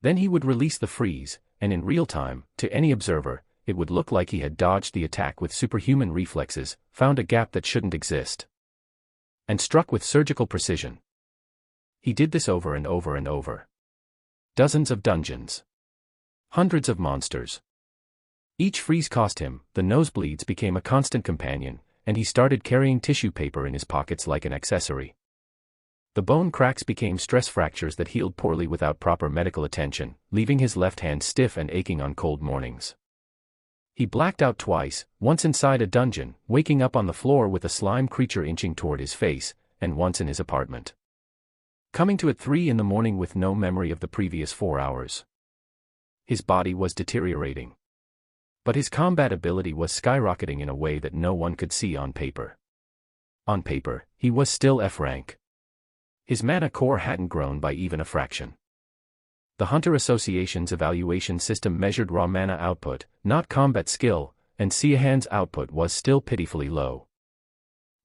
Then he would release the freeze, and in real time, to any observer, it would look like he had dodged the attack with superhuman reflexes, found a gap that shouldn't exist, and struck with surgical precision. He did this over and over and over. Dozens of dungeons. Hundreds of monsters. Each freeze cost him, the nosebleeds became a constant companion, and he started carrying tissue paper in his pockets like an accessory. The bone cracks became stress fractures that healed poorly without proper medical attention, leaving his left hand stiff and aching on cold mornings. He blacked out twice, once inside a dungeon, waking up on the floor with a slime creature inching toward his face, and once in his apartment. Coming to at 3 in the morning with no memory of the previous 4 hours. His body was deteriorating. But his combat ability was skyrocketing in a way that no one could see on paper. On paper, he was still F rank. His mana core hadn't grown by even a fraction. The Hunter Association's evaluation system measured raw mana output, not combat skill, and Siahan's output was still pitifully low.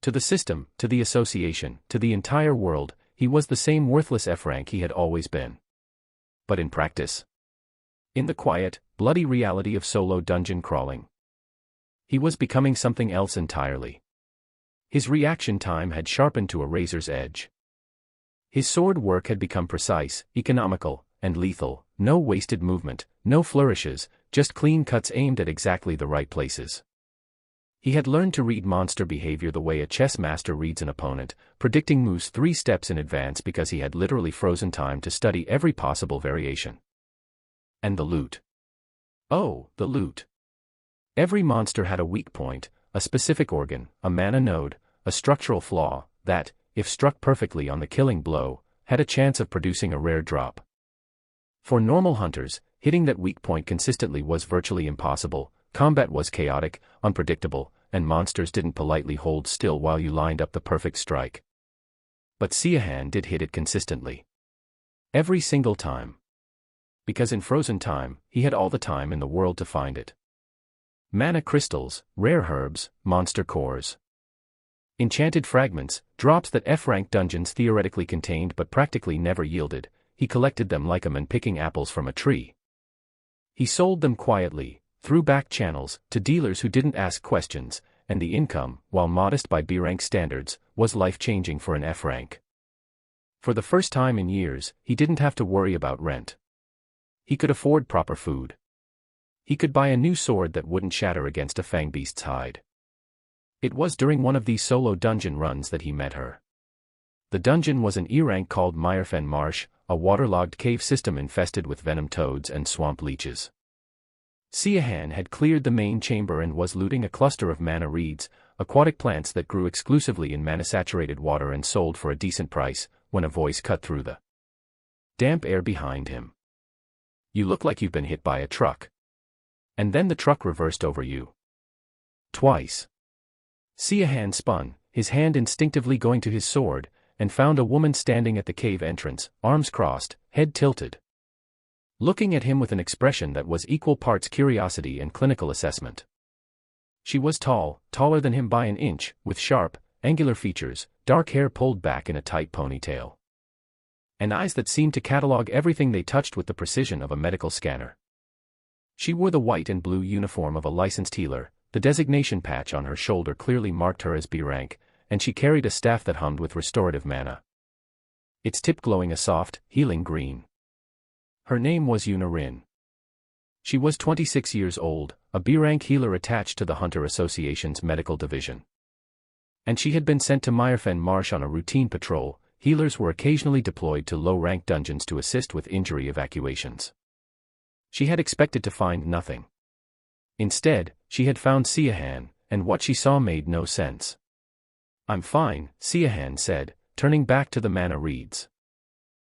To the system, to the association, to the entire world, he was the same worthless F rank he had always been. But in practice, in the quiet, bloody reality of solo dungeon crawling, he was becoming something else entirely. His reaction time had sharpened to a razor's edge. His sword work had become precise, economical, and lethal, no wasted movement, no flourishes, just clean cuts aimed at exactly the right places. He had learned to read monster behavior the way a chess master reads an opponent, predicting moves 3 steps in advance because he had literally frozen time to study every possible variation. And the loot. Oh, the loot. Every monster had a weak point, a specific organ, a mana node, a structural flaw, that, if struck perfectly on the killing blow, had a chance of producing a rare drop. For normal hunters, hitting that weak point consistently was virtually impossible, combat was chaotic, unpredictable, and monsters didn't politely hold still while you lined up the perfect strike. But Siahan did hit it consistently. Every single time. Because in frozen time, he had all the time in the world to find it. Mana crystals, rare herbs, monster cores. Enchanted fragments, drops that F-rank dungeons theoretically contained but practically never yielded, he collected them like a man picking apples from a tree. He sold them quietly, through back channels, to dealers who didn't ask questions, and the income, while modest by B-rank standards, was life-changing for an F-rank. For the first time in years, he didn't have to worry about rent. He could afford proper food. He could buy a new sword that wouldn't shatter against a fangbeast's hide. It was during one of these solo dungeon runs that he met her. The dungeon was an E-rank called Myrfen Marsh, a waterlogged cave system infested with venom toads and swamp leeches. Siahan had cleared the main chamber and was looting a cluster of mana reeds, aquatic plants that grew exclusively in mana-saturated water and sold for a decent price, when a voice cut through the damp air behind him. "You look like you've been hit by a truck." And then the truck reversed over you. Twice. Siahan spun, his hand instinctively going to his sword, and found a woman standing at the cave entrance, arms crossed, head tilted, looking at him with an expression that was equal parts curiosity and clinical assessment. She was tall, taller than him by an inch, with sharp, angular features, dark hair pulled back in a tight ponytail, and eyes that seemed to catalog everything they touched with the precision of a medical scanner. She wore the white and blue uniform of a licensed healer, the designation patch on her shoulder clearly marked her as B rank, and she carried a staff that hummed with restorative mana, its tip glowing a soft, healing green. Her name was Yuna Rin. She was 26 years old, a B-rank healer attached to the Hunter Association's medical division. And she had been sent to Myrfen Marsh on a routine patrol. Healers were occasionally deployed to low-rank dungeons to assist with injury evacuations. She had expected to find nothing. Instead, she had found Siahan, and what she saw made no sense. "I'm fine," Siahan said, turning back to the mana reeds.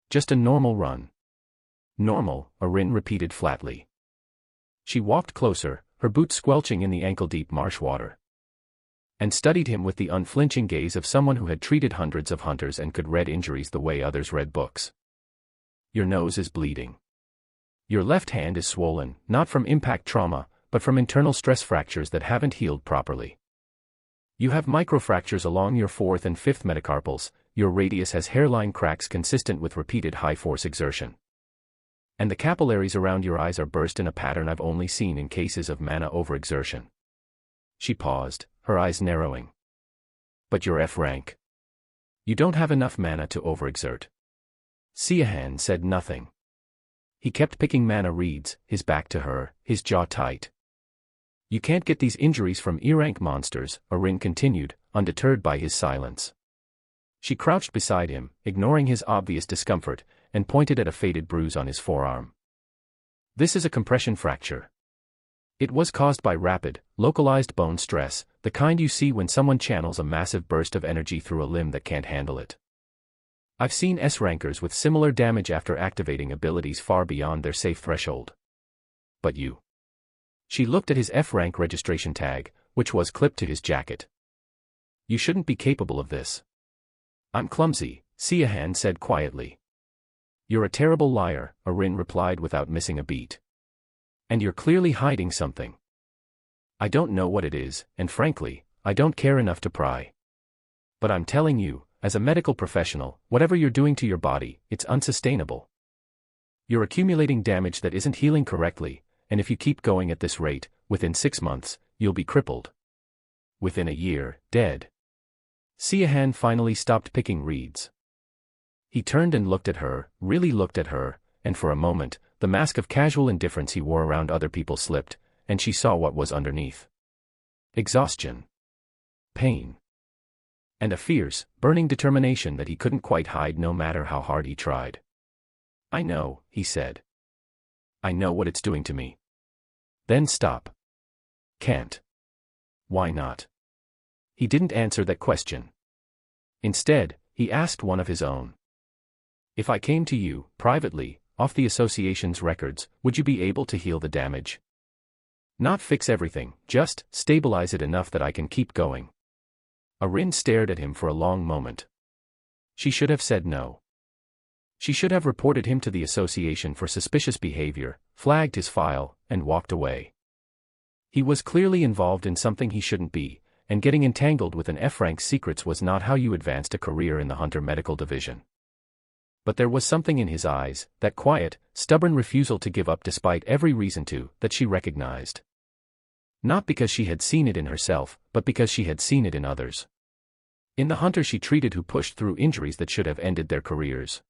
"Just a normal run." "Normal," Arin repeated flatly. She walked closer, her boots squelching in the ankle-deep marsh water, and studied him with the unflinching gaze of someone who had treated hundreds of hunters and could read injuries the way others read books. "Your nose is bleeding. Your left hand is swollen, not from impact trauma, but from internal stress fractures that haven't healed properly. You have microfractures along your fourth and fifth metacarpals, your radius has hairline cracks consistent with repeated high-force exertion. And the capillaries around your eyes are burst in a pattern I've only seen in cases of mana overexertion." She paused, her eyes narrowing. "But you're F rank. You don't have enough mana to overexert." Siahan said nothing. He kept picking mana reeds, his back to her, his jaw tight. "You can't get these injuries from E-rank monsters," Arin continued, undeterred by his silence. She crouched beside him, ignoring his obvious discomfort, and pointed at a faded bruise on his forearm. "This is a compression fracture. It was caused by rapid, localized bone stress, the kind you see when someone channels a massive burst of energy through a limb that can't handle it. I've seen S-rankers with similar damage after activating abilities far beyond their safe threshold. But you." She looked at his F-rank registration tag, which was clipped to his jacket. "You shouldn't be capable of this." "I'm clumsy," Siahan said quietly. "You're a terrible liar," Arin replied without missing a beat. "And you're clearly hiding something. I don't know what it is, and frankly, I don't care enough to pry. But I'm telling you, as a medical professional, whatever you're doing to your body, it's unsustainable. You're accumulating damage that isn't healing correctly, and if you keep going at this rate, within 6 months, you'll be crippled. Within a year, dead." Siahan finally stopped picking reeds. He turned and looked at her, really looked at her, and for a moment, the mask of casual indifference he wore around other people slipped, and she saw what was underneath. Exhaustion. Pain. And a fierce, burning determination that he couldn't quite hide no matter how hard he tried. "I know," he said. "I know what it's doing to me." "Then stop." "Can't." "Why not?" He didn't answer that question. Instead, he asked one of his own. "If I came to you, privately, off the association's records, would you be able to heal the damage? Not fix everything, just stabilize it enough that I can keep going." Arin stared at him for a long moment. She should have said no. She should have reported him to the association for suspicious behavior, flagged his file, and walked away. He was clearly involved in something he shouldn't be, and getting entangled with an F-rank secrets was not how you advanced a career in the Hunter Medical Division. But there was something in his eyes, that quiet, stubborn refusal to give up despite every reason to, that she recognized. Not because she had seen it in herself, but because she had seen it in others. In the hunters she treated who pushed through injuries that should have ended their careers.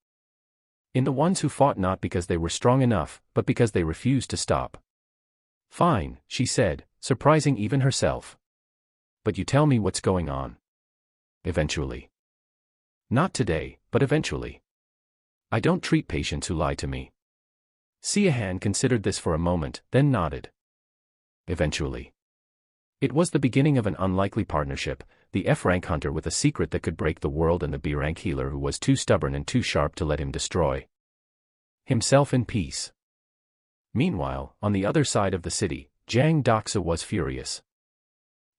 In the ones who fought not because they were strong enough, but because they refused to stop. "Fine," she said, surprising even herself. "But you tell me what's going on." "Eventually." "Not today, but eventually. I don't treat patients who lie to me." Siahan considered this for a moment, then nodded. "Eventually." It was the beginning of an unlikely partnership, the F-rank hunter with a secret that could break the world and the B-rank healer who was too stubborn and too sharp to let him destroy himself in peace. Meanwhile, on the other side of the city, Jang Doxa was furious.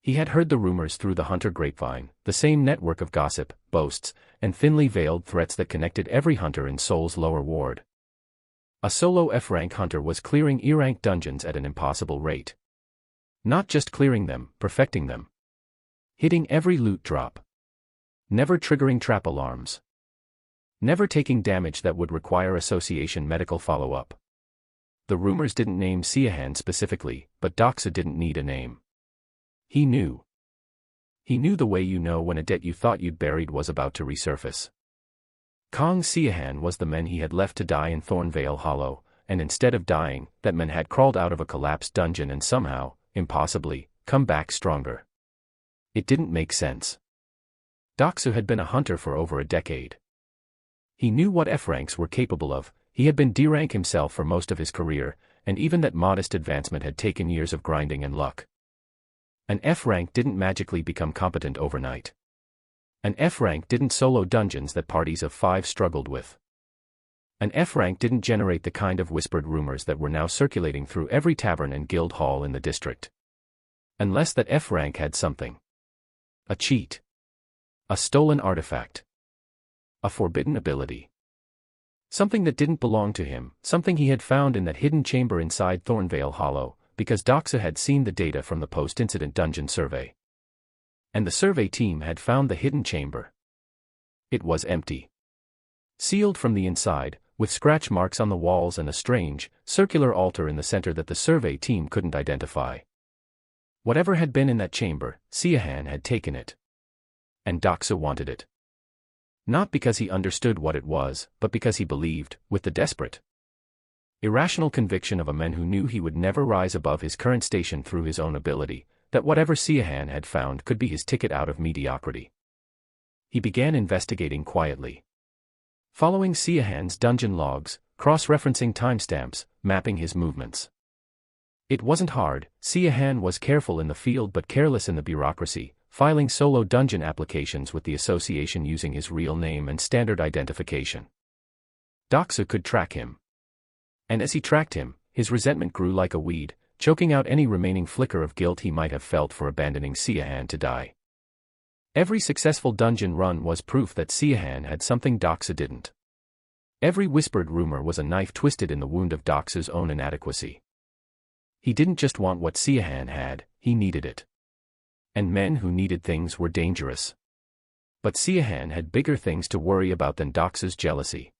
He had heard the rumors through the hunter grapevine, the same network of gossip, boasts, and thinly veiled threats that connected every hunter in Seoul's lower ward. A solo F-rank hunter was clearing E-rank dungeons at an impossible rate. Not just clearing them, perfecting them. Hitting every loot drop. Never triggering trap alarms. Never taking damage that would require association medical follow-up. The rumors didn't name Siahan specifically, but Doxa didn't need a name. He knew. He knew the way you know when a debt you thought you'd buried was about to resurface. Kong Siahan was the man he had left to die in Thornvale Hollow, and instead of dying, that man had crawled out of a collapsed dungeon and somehow, impossibly, come back stronger. It didn't make sense. Doxa had been a hunter for over a decade. He knew what F-ranks were capable of. He had been D-rank himself for most of his career, and even that modest advancement had taken years of grinding and luck. An F-rank didn't magically become competent overnight. An F-rank didn't solo dungeons that parties of 5 struggled with. An F-rank didn't generate the kind of whispered rumors that were now circulating through every tavern and guild hall in the district. Unless that F-rank had something. A cheat. A stolen artifact. A forbidden ability. Something that didn't belong to him, something he had found in that hidden chamber inside Thornvale Hollow, because Doxa had seen the data from the post-incident dungeon survey. And the survey team had found the hidden chamber. It was empty. Sealed from the inside, with scratch marks on the walls and a strange, circular altar in the center that the survey team couldn't identify. Whatever had been in that chamber, Siahan had taken it. And Doxa wanted it. Not because he understood what it was, but because he believed, with the desperate, irrational conviction of a man who knew he would never rise above his current station through his own ability, that whatever Siahan had found could be his ticket out of mediocrity. He began investigating quietly. Following Siahan's dungeon logs, cross-referencing timestamps, mapping his movements. It wasn't hard. Siahan was careful in the field but careless in the bureaucracy, filing solo dungeon applications with the association using his real name and standard identification. Doxa could track him. And as he tracked him, his resentment grew like a weed, choking out any remaining flicker of guilt he might have felt for abandoning Siahan to die. Every successful dungeon run was proof that Siahan had something Doxa didn't. Every whispered rumor was a knife twisted in the wound of Doxa's own inadequacy. He didn't just want what Siahan had, he needed it. And men who needed things were dangerous. But Siahan had bigger things to worry about than Doxa's jealousy.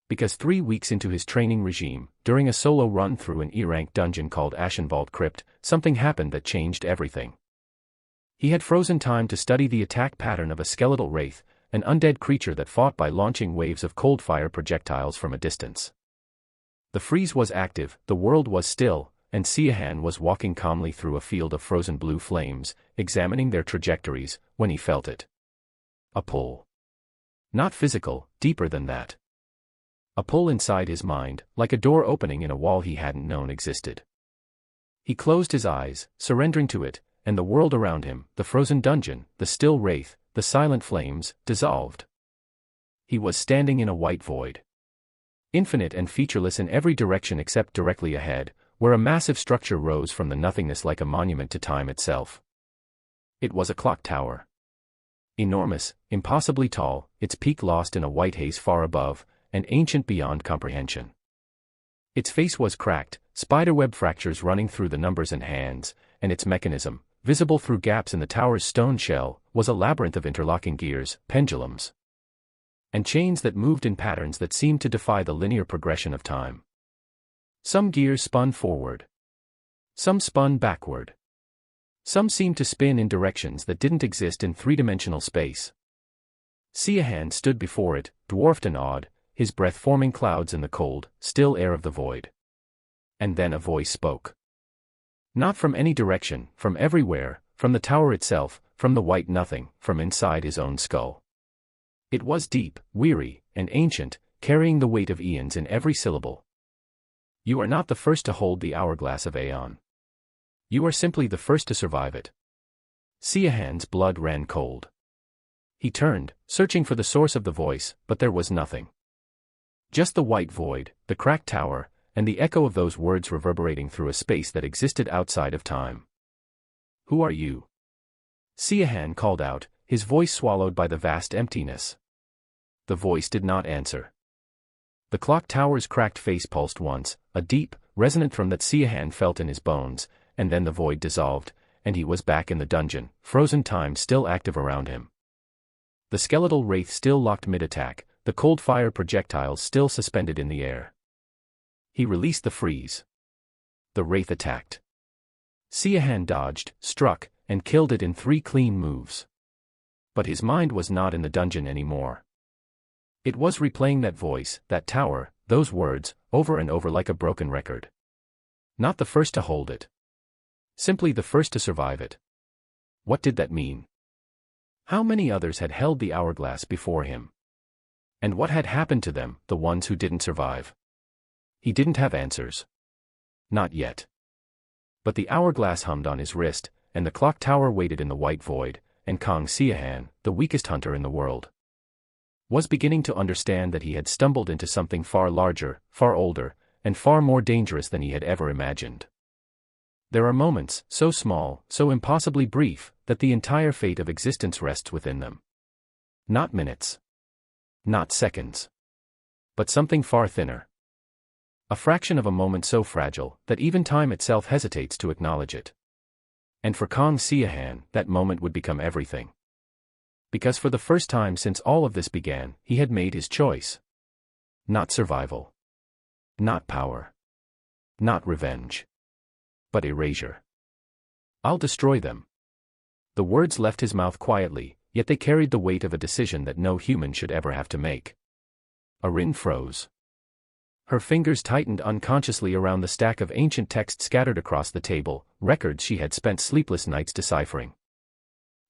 Because 3 weeks into his training regime, during a solo run through an E-rank dungeon called Ashenvault Crypt, something happened that changed everything. He had frozen time to study the attack pattern of a skeletal wraith, an undead creature that fought by launching waves of cold fire projectiles from a distance. The freeze was active, the world was still, and Siahan was walking calmly through a field of frozen blue flames, examining their trajectories, when he felt it. A pull. Not physical, deeper than that. A pull inside his mind, like a door opening in a wall he hadn't known existed. He closed his eyes, surrendering to it, and the world around him, the frozen dungeon, the still wraith, the silent flames, dissolved. He was standing in a white void. Infinite and featureless in every direction except directly ahead, where a massive structure rose from the nothingness like a monument to time itself. It was a clock tower. Enormous, impossibly tall, its peak lost in a white haze far above, and ancient beyond comprehension. Its face was cracked, spiderweb fractures running through the numbers and hands, and its mechanism, visible through gaps in the tower's stone shell, was a labyrinth of interlocking gears, pendulums, and chains that moved in patterns that seemed to defy the linear progression of time. Some gears spun forward. Some spun backward. Some seemed to spin in directions that didn't exist in three-dimensional space. Siahan stood before it, dwarfed and awed, his breath forming clouds in the cold, still air of the void. And then a voice spoke. Not from any direction, from everywhere, from the tower itself, from the white nothing, from inside his own skull. It was deep, weary, and ancient, carrying the weight of eons in every syllable. You are not the first to hold the hourglass of Aeon. You are simply the first to survive it. Siahan's blood ran cold. He turned, searching for the source of the voice, but there was nothing. Just the white void, the cracked tower, and the echo of those words reverberating through a space that existed outside of time. Who are you? Siahan called out, his voice swallowed by the vast emptiness. The voice did not answer. The clock tower's cracked face pulsed once, a deep, resonant thrum that Siahan felt in his bones, and then the void dissolved, and he was back in the dungeon, frozen time still active around him. The skeletal wraith still locked mid-attack, the cold fire projectiles still suspended in the air. He released the freeze. The wraith attacked. Siahan dodged, struck, and killed it in 3 clean moves. But his mind was not in the dungeon anymore. It was replaying that voice, that tower, those words, over and over like a broken record. Not the first to hold it. Simply the first to survive it. What did that mean? How many others had held the hourglass before him? And what had happened to them, the ones who didn't survive? He didn't have answers. Not yet. But the hourglass hummed on his wrist, and the clock tower waited in the white void, and Kang Siahan, the weakest hunter in the world, was beginning to understand that he had stumbled into something far larger, far older, and far more dangerous than he had ever imagined. There are moments, so small, so impossibly brief, that the entire fate of existence rests within them. Not minutes. Not seconds. But something far thinner. A fraction of a moment so fragile that even time itself hesitates to acknowledge it. And for Kang Siahan, that moment would become everything. Because for the first time since all of this began, he had made his choice. Not survival. Not power. Not revenge. But erasure. I'll destroy them. The words left his mouth quietly, yet they carried the weight of a decision that no human should ever have to make. Arin froze. Her fingers tightened unconsciously around the stack of ancient texts scattered across the table, records she had spent sleepless nights deciphering.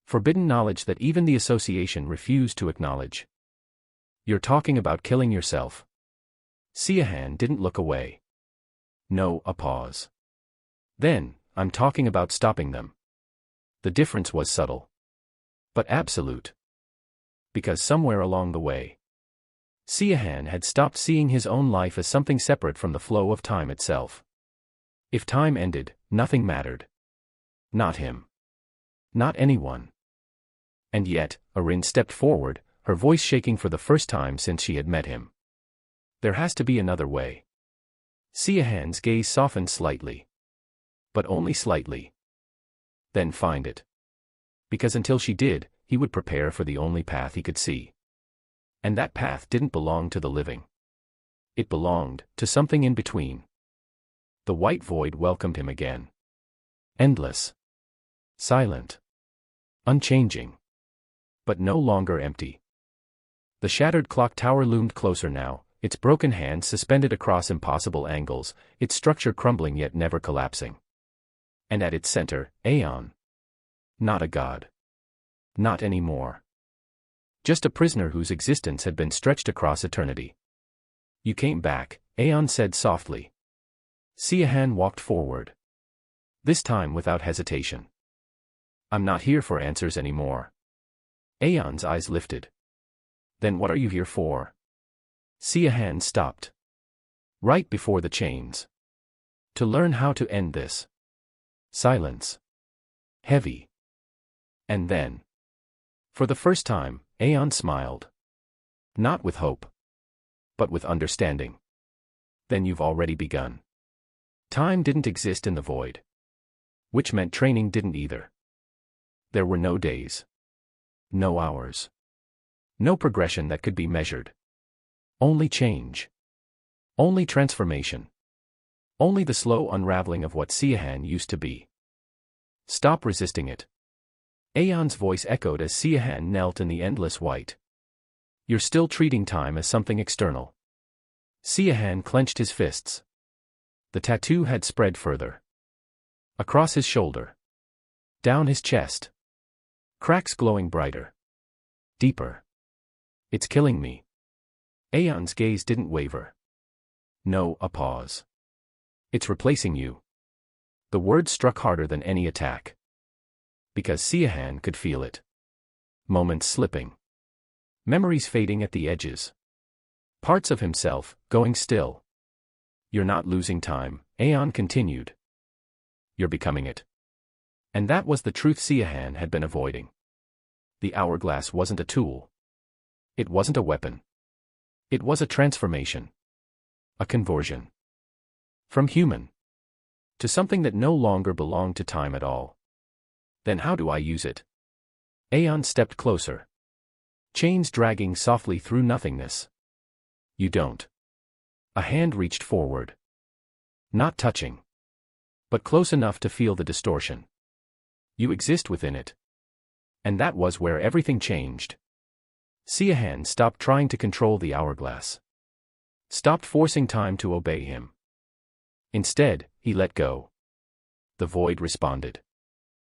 Forbidden knowledge that even the association refused to acknowledge. You're talking about killing yourself. Siahan didn't look away. No, a pause. Then, I'm talking about stopping them. The difference was subtle. But absolute. Because somewhere along the way, Siahan had stopped seeing his own life as something separate from the flow of time itself. If time ended, nothing mattered. Not him. Not anyone. And yet, Arin stepped forward, her voice shaking for the first time since she had met him. There has to be another way. Siahan's gaze softened slightly. But only slightly. Then find it. Because until she did, he would prepare for the only path he could see. And that path didn't belong to the living. It belonged to something in between. The white void welcomed him again. Endless. Silent. Unchanging. But no longer empty. The shattered clock tower loomed closer now, its broken hands suspended across impossible angles, its structure crumbling yet never collapsing. And at its center, Aeon. Not a god. Not anymore. Just a prisoner whose existence had been stretched across eternity. You came back, Aeon said softly. Siahan walked forward. This time without hesitation. I'm not here for answers anymore. Aeon's eyes lifted. Then what are you here for? Siahan stopped. Right before the chains. To learn how to end this. Silence. Heavy. And then. For the first time, Aeon smiled. Not with hope. But with understanding. Then you've already begun. Time didn't exist in the void. Which meant training didn't either. There were no days. No hours. No progression that could be measured. Only change. Only transformation. Only the slow unraveling of what Siahan used to be. Stop resisting it. Aeon's voice echoed as Siahan knelt in the endless white. You're still treating time as something external. Siahan clenched his fists. The tattoo had spread further. Across his shoulder. Down his chest. Cracks glowing brighter. Deeper. It's killing me. Aeon's gaze didn't waver. No, a pause. It's replacing you. The word struck harder than any attack. Because Siahan could feel it. Moments slipping. Memories fading at the edges. Parts of himself, going still. You're not losing time, Aeon continued. You're becoming it. And that was the truth Siahan had been avoiding. The hourglass wasn't a tool. It wasn't a weapon. It was a transformation. A conversion. From human. To something that no longer belonged to time at all. Then how do I use it? Aeon stepped closer. Chains dragging softly through nothingness. You don't. A hand reached forward. Not touching. But close enough to feel the distortion. You exist within it. And that was where everything changed. Siahan stopped trying to control the hourglass. Stopped forcing time to obey him. Instead, he let go. The void responded.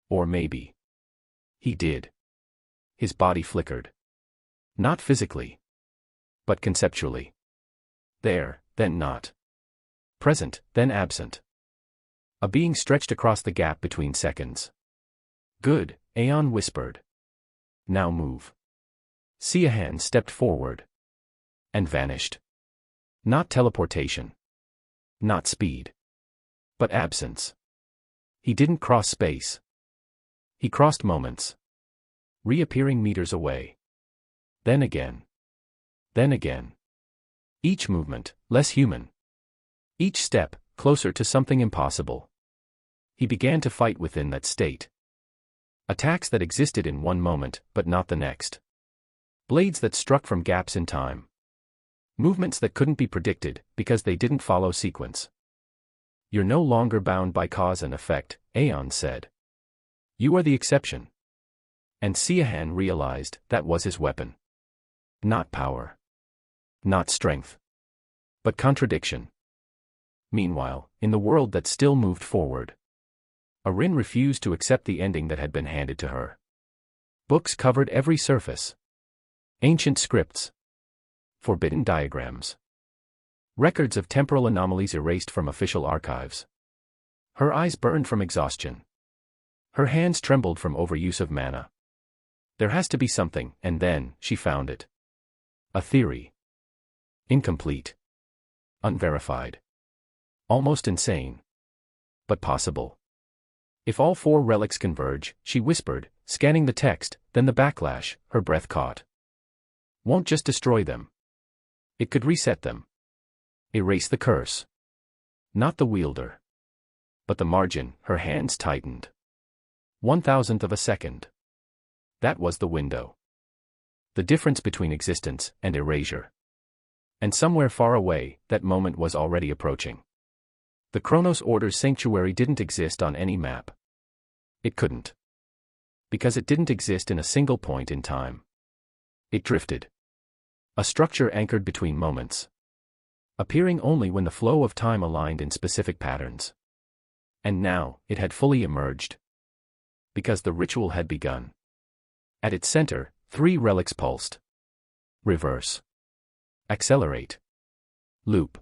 Or maybe. He did. His body flickered. Not physically. But conceptually. There, then not. Present, then absent. A being stretched across the gap between seconds. Good, Aeon whispered. Now move. Siahan stepped forward. And vanished. Not teleportation. Not speed. But absence. He didn't cross space. He crossed moments. Reappearing meters away. Then again. Then again. Each movement, less human. Each step, closer to something impossible. He began to fight within that state. Attacks that existed in one moment, but not the next. Blades that struck from gaps in time. Movements that couldn't be predicted, because they didn't follow sequence. You're no longer bound by cause and effect, Aeon said. You are the exception. And Siahan realized that was his weapon. Not power. Not strength. But contradiction. Meanwhile, in the world that still moved forward, Arin refused to accept the ending that had been handed to her. Books covered every surface. Ancient scripts. Forbidden diagrams. Records of temporal anomalies erased from official archives. Her eyes burned from exhaustion. Her hands trembled from overuse of mana. There has to be something, and then, she found it. A theory. Incomplete. Unverified. Almost insane. But possible. If all four relics converge, she whispered, scanning the text, then the backlash, her breath caught. Won't just destroy them. It could reset them. Erase the curse. Not the wielder. But the margin, her hands tightened. 1,000th of a second. That was the window. The difference between existence and erasure. And somewhere far away, that moment was already approaching. The Chronos Order's sanctuary didn't exist on any map. It couldn't. Because it didn't exist in a single point in time. It drifted. A structure anchored between moments. Appearing only when the flow of time aligned in specific patterns. And now, it had fully emerged. Because the ritual had begun. At its center, 3 relics pulsed. Reverse. Accelerate. Loop.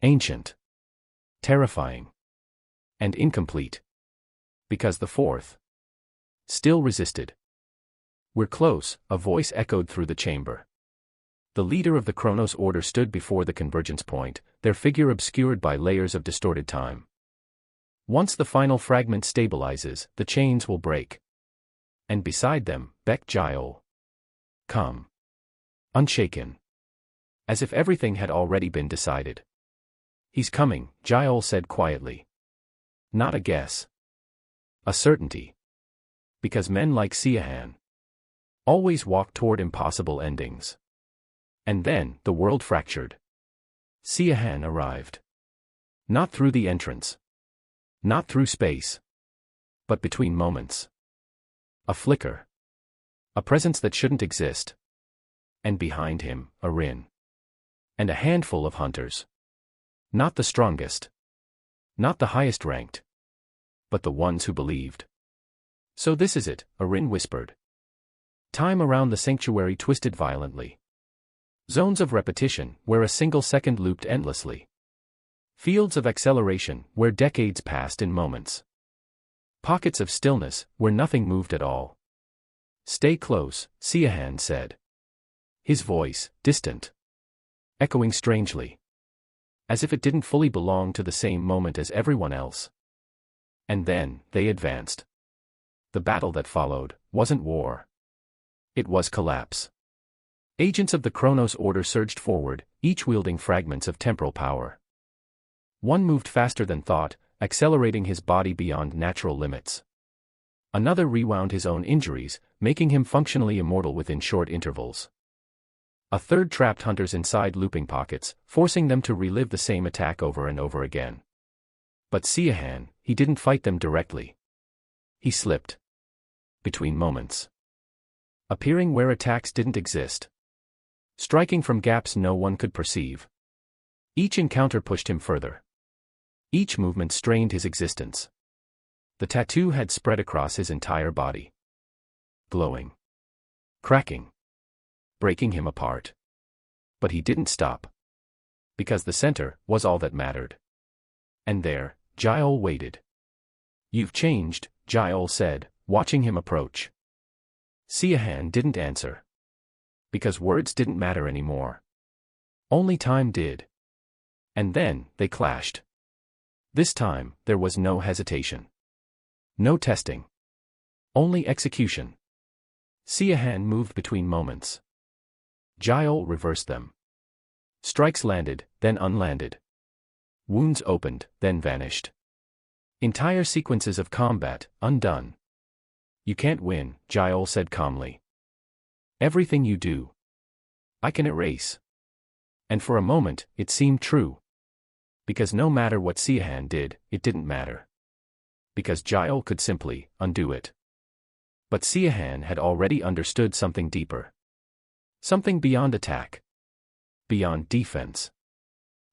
Ancient. Terrifying. And incomplete. Because the 4th. Still resisted. We're close, a voice echoed through the chamber. The leader of the Chronos Order stood before the convergence point, their figure obscured by layers of distorted time. Once the final fragment stabilizes, the chains will break. And beside them, Beck Giol. Calm. Unshaken. As if everything had already been decided. He's coming, Giol said quietly. Not a guess. A certainty. Because men like Siahan always walk toward impossible endings. And then, the world fractured. Siahan arrived. Not through the entrance. Not through space. But between moments. A flicker. A presence that shouldn't exist. And behind him, a Rin. And a handful of hunters. Not the strongest. Not the highest ranked. But the ones who believed. So this is it, a Rin whispered. Time around the sanctuary twisted violently. Zones of repetition, where a single second looped endlessly. Fields of acceleration, where decades passed in moments. Pockets of stillness, where nothing moved at all. Stay close, Siahan said. His voice, distant. Echoing strangely. As if it didn't fully belong to the same moment as everyone else. And then, they advanced. The battle that followed wasn't war. It was collapse. Agents of the Chronos Order surged forward, each wielding fragments of temporal power. One moved faster than thought, accelerating his body beyond natural limits. Another rewound his own injuries, making him functionally immortal within short intervals. A third trapped hunters inside looping pockets, forcing them to relive the same attack over and over again. But Siahan, he didn't fight them directly. He slipped. Between moments. Appearing where attacks didn't exist. Striking from gaps no one could perceive. Each encounter pushed him further. Each movement strained his existence. The tattoo had spread across his entire body. Glowing. Cracking. Breaking him apart. But he didn't stop. Because the center was all that mattered. And there, Giol waited. You've changed, Giol said, watching him approach. Siahan didn't answer. Because words didn't matter anymore. Only time did. And then, they clashed. This time, there was no hesitation. No testing. Only execution. Siahan moved between moments. Giol reversed them. Strikes landed, then unlanded. Wounds opened, then vanished. Entire sequences of combat, undone. You can't win, Giol said calmly. Everything you do, I can erase. And for a moment, it seemed true. Because no matter what Siahan did, it didn't matter. Because Giol could simply undo it. But Siahan had already understood something deeper. Something beyond attack. Beyond defense.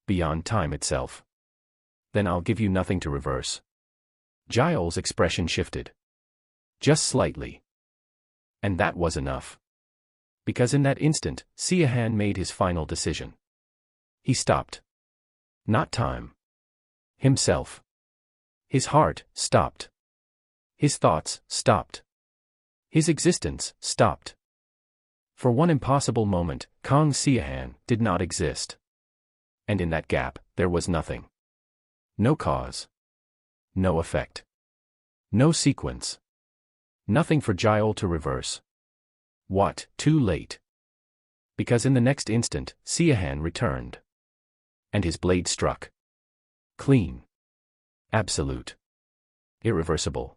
Beyond time itself. Then I'll give you nothing to reverse. Giol's expression shifted. Just slightly. And that was enough. Because in that instant, Siahan made his final decision. He stopped. Not time. Himself. His heart stopped. His thoughts stopped. His existence stopped. For one impossible moment, Kang Siahan did not exist. And in that gap, there was nothing. No cause. No effect. No sequence. Nothing for Giol to reverse. What, too late? Because in the next instant, Siahan returned. And his blade struck. Clean. Absolute. Irreversible.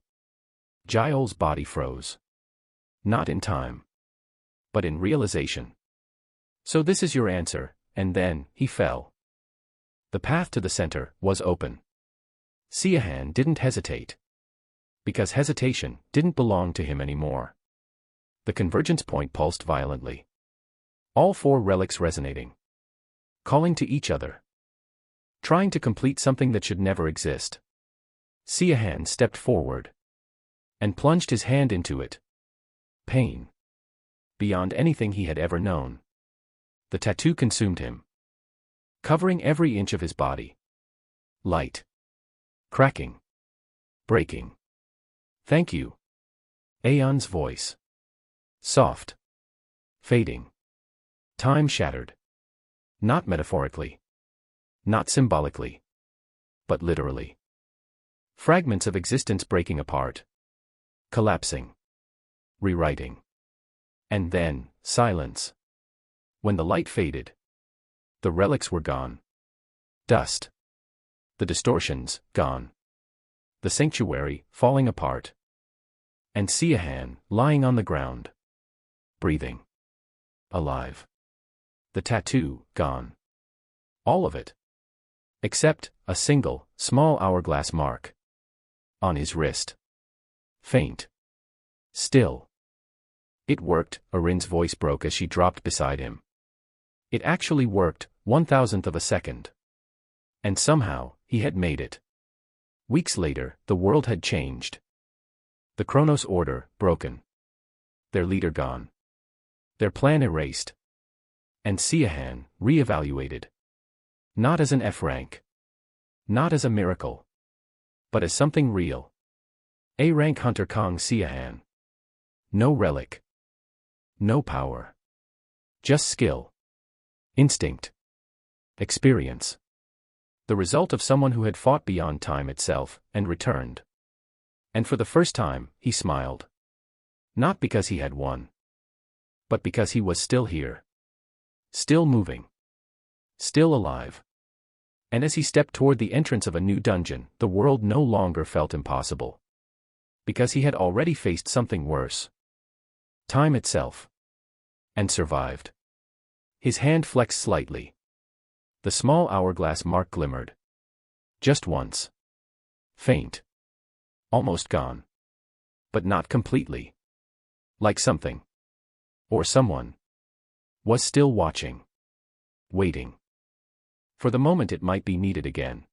Giol's body froze. Not in time. But in realization. So this is your answer, and then, he fell. The path to the center was open. Siahan didn't hesitate. Because hesitation didn't belong to him anymore. The convergence point pulsed violently. All four relics resonating. Calling to each other. Trying to complete something that should never exist. Siahan stepped forward. And plunged his hand into it. Pain. Beyond anything he had ever known. The tattoo consumed him. Covering every inch of his body. Light. Cracking. Breaking. Thank you. Aeon's voice. Soft. Fading. Time shattered. Not metaphorically. Not symbolically. But literally. Fragments of existence breaking apart. Collapsing. Rewriting. And then, silence. When the light faded. The relics were gone. Dust. The distortions, gone. The sanctuary, falling apart. And Siahan, lying on the ground. Breathing. Alive. The tattoo, gone. All of it. Except, a single, small hourglass mark. On his wrist. Faint. Still. It worked, Arin's voice broke as she dropped beside him. It actually worked, 1,000th of a second. And somehow, he had made it. Weeks later, the world had changed. The Chronos Order, broken. Their leader gone. Their plan erased. And Siahan, re-evaluated. Not as an F rank. Not as a miracle. But as something real. A rank Hunter Kong Siahan. No relic. No power. Just skill. Instinct. Experience. The result of someone who had fought beyond time itself, and returned. And for the first time, he smiled. Not because he had won. But because he was still here. Still moving. Still alive. And as he stepped toward the entrance of a new dungeon, the world no longer felt impossible. Because he had already faced something worse. Time itself. And survived. His hand flexed slightly. The small hourglass mark glimmered. Just once. Faint. Almost gone. But not completely. Like something. Or someone. Was still watching. Waiting. For the moment it might be needed again.